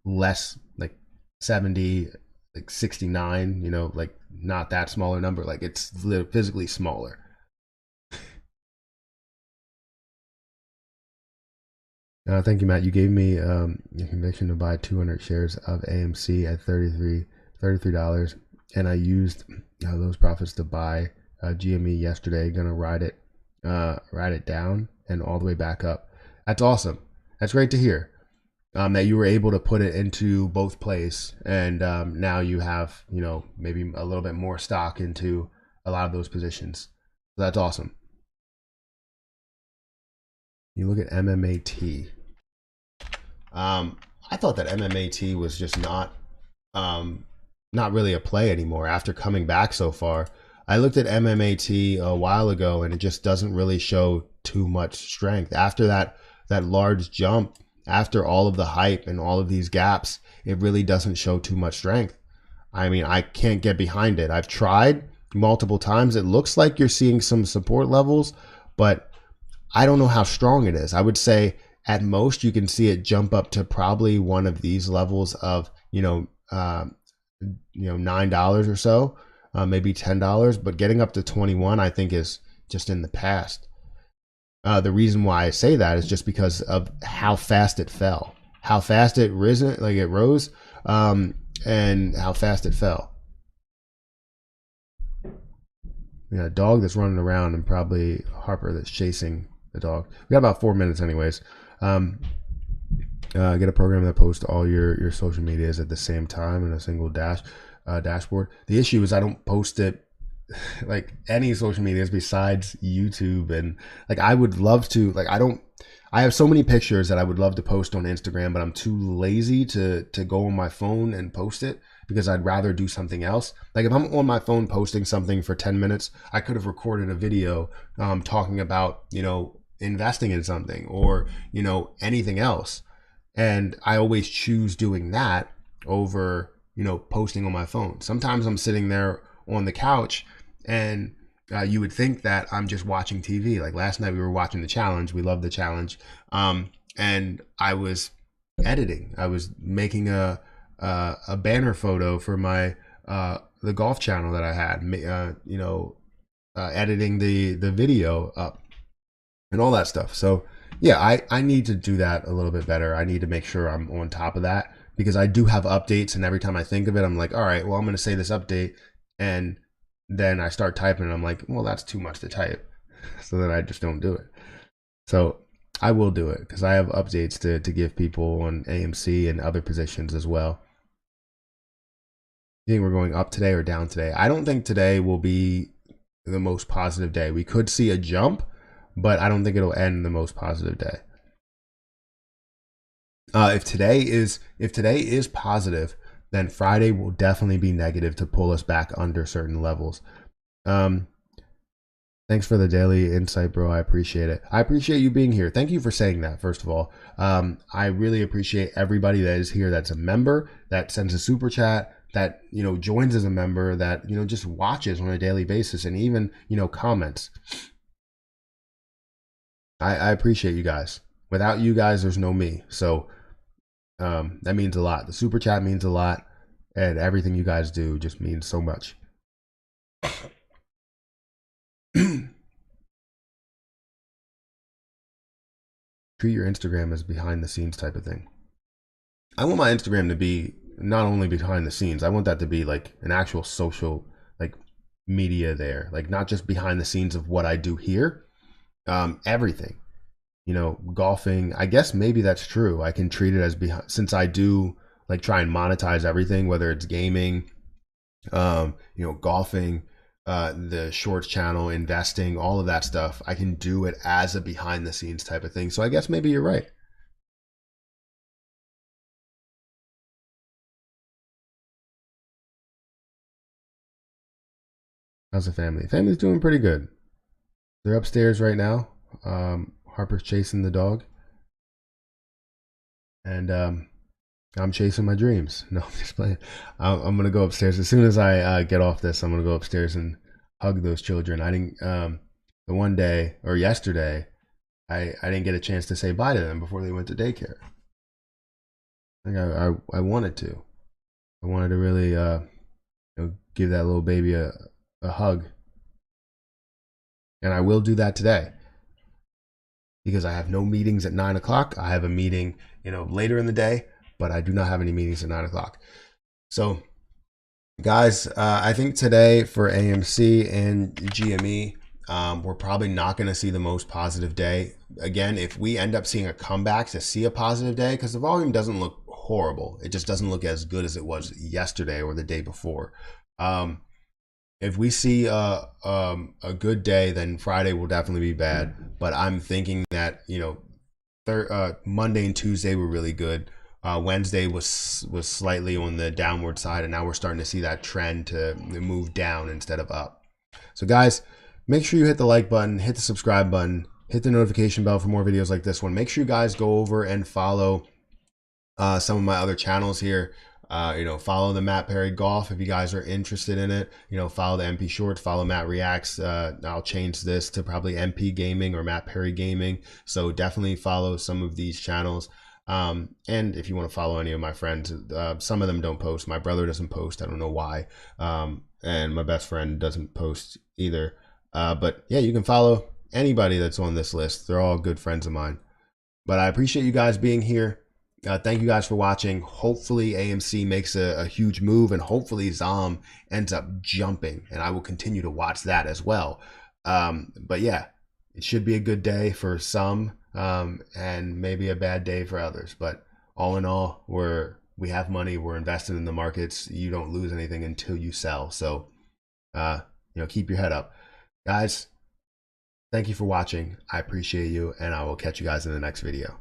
less, like 70, like 69. You know, like not that smaller number. Like it's physically smaller. Thank you, Matt. You gave me a conviction to buy 200 shares of AMC at $33, and I used those profits to buy GME yesterday. Gonna ride it down and all the way back up. That's awesome. That's great to hear. That you were able to put it into both plays, and now you have maybe a little bit more stock into a lot of those positions. So that's awesome. You look at MMAT. I thought that MMAT was just not really a play anymore after coming back so far. I looked at MMAT a while ago and it just doesn't really show too much strength. After that large jump, after all of the hype and all of these gaps, it really doesn't show too much strength. I mean, I can't get behind it. I've tried multiple times. It looks like you're seeing some support levels, but I don't know how strong it is. I would say at most you can see it jump up to probably one of these levels of $9 or so, maybe $10. But getting up to 21, I think, is just in the past. The reason why I say that is just because of how fast it fell, how fast it rose, and how fast it fell. Yeah, a dog that's running around and probably Harper that's chasing the dog. We got about 4 minutes anyways. Get a program that posts all your social medias at the same time in a single dashboard. The issue is I don't post it like any social medias besides YouTube, and like I would love to, like I have so many pictures that I would love to post on Instagram, but I'm too lazy to go on my phone and post it because I'd rather do something else. Like if I'm on my phone posting something for 10 minutes, I could have recorded a video talking about, investing in something or, anything else. And I always choose doing that over, posting on my phone. Sometimes I'm sitting there on the couch and you would think that I'm just watching TV. Like last night we were watching the challenge. We love the challenge. And I was editing. I was making a banner photo for my the golf channel that I had, editing the video up and all that stuff. So yeah, I need to do that a little bit better. I need to make sure I'm on top of that because I do have updates, and every time I think of it, I'm like, all right, well, I'm going to say this update, and then I start typing and I'm like, well, that's too much to type. So then I just don't do it. So I will do it because I have updates to give people on AMC and other positions as well. You think we're going up today or down today? I don't think today will be the most positive day. We could see a jump, but I don't think it'll end the most positive day. If today is positive, then Friday will definitely be negative to pull us back under certain levels. Thanks for the daily insight, bro. I appreciate it. I appreciate you being here. Thank you for saying that, first of all. I really appreciate everybody that is here that's a member, that sends a super chat, that joins as a member, that just watches on a daily basis, and even comments. I appreciate you guys. Without you guys, there's no me. So that means a lot. The super chat means a lot, and everything you guys do just means so much. Treat your Instagram as behind the scenes type of thing. I want my Instagram to be not only behind the scenes, I want that to be like an actual social, like media there, like not just behind the scenes of what I do here, everything. You know, golfing, I guess maybe that's true. I can treat it as behind, since I do like try and monetize everything, whether it's gaming, you know, golfing, the shorts channel, investing, all of that stuff. I can do it as a behind the scenes type of thing. So I guess maybe you're right. How's the family? Family's doing pretty good. They're upstairs right now. Harper's chasing the dog, and I'm chasing my dreams. No, I'm just playing. I'm gonna go upstairs as soon as I get off this. I'm gonna go upstairs and hug those children. I didn't. The one day or yesterday, I didn't get a chance to say bye to them before they went to daycare. I think I wanted to. I wanted to really you know, give that little baby a hug, and I will do that today because I have no meetings at 9 o'clock. I have a meeting, you know, later in the day, but I do not have any meetings at 9 o'clock. So, guys, I think today for AMC and GME, we're probably not going to see the most positive day. Again, if we end up seeing a comeback to see a positive day, because the volume doesn't look horrible, it just doesn't look as good as it was yesterday or the day before. If we see a good day, then Friday will definitely be bad. But I'm thinking that, you know, Monday and Tuesday were really good. Wednesday was slightly on the downward side, and now we're starting to see that trend to move down instead of up. So guys, make sure you hit the like button, hit the subscribe button, hit the notification bell for more videos like this one. Make sure you guys go over and follow some of my other channels here. You know, follow the Matt Perry Golf if you guys are interested in it. You know, follow the MP Shorts, follow Matt Reacts. I'll change this to probably MP Gaming or Matt Perry Gaming. So definitely follow some of these channels. And if you want to follow any of my friends, some of them don't post. My brother doesn't post. I don't know why. And my best friend doesn't post either. But yeah, you can follow anybody that's on this list. They're all good friends of mine. But I appreciate you guys being here. Thank you guys for watching. Hopefully AMC makes a huge move, and hopefully Zom ends up jumping, and I will continue to watch that as well. But yeah, it should be a good day for some, and maybe a bad day for others. But all in all, we have money. We're invested in the markets. You don't lose anything until you sell. So, you know, keep your head up, guys. Thank you for watching. I appreciate you, and I will catch you guys in the next video.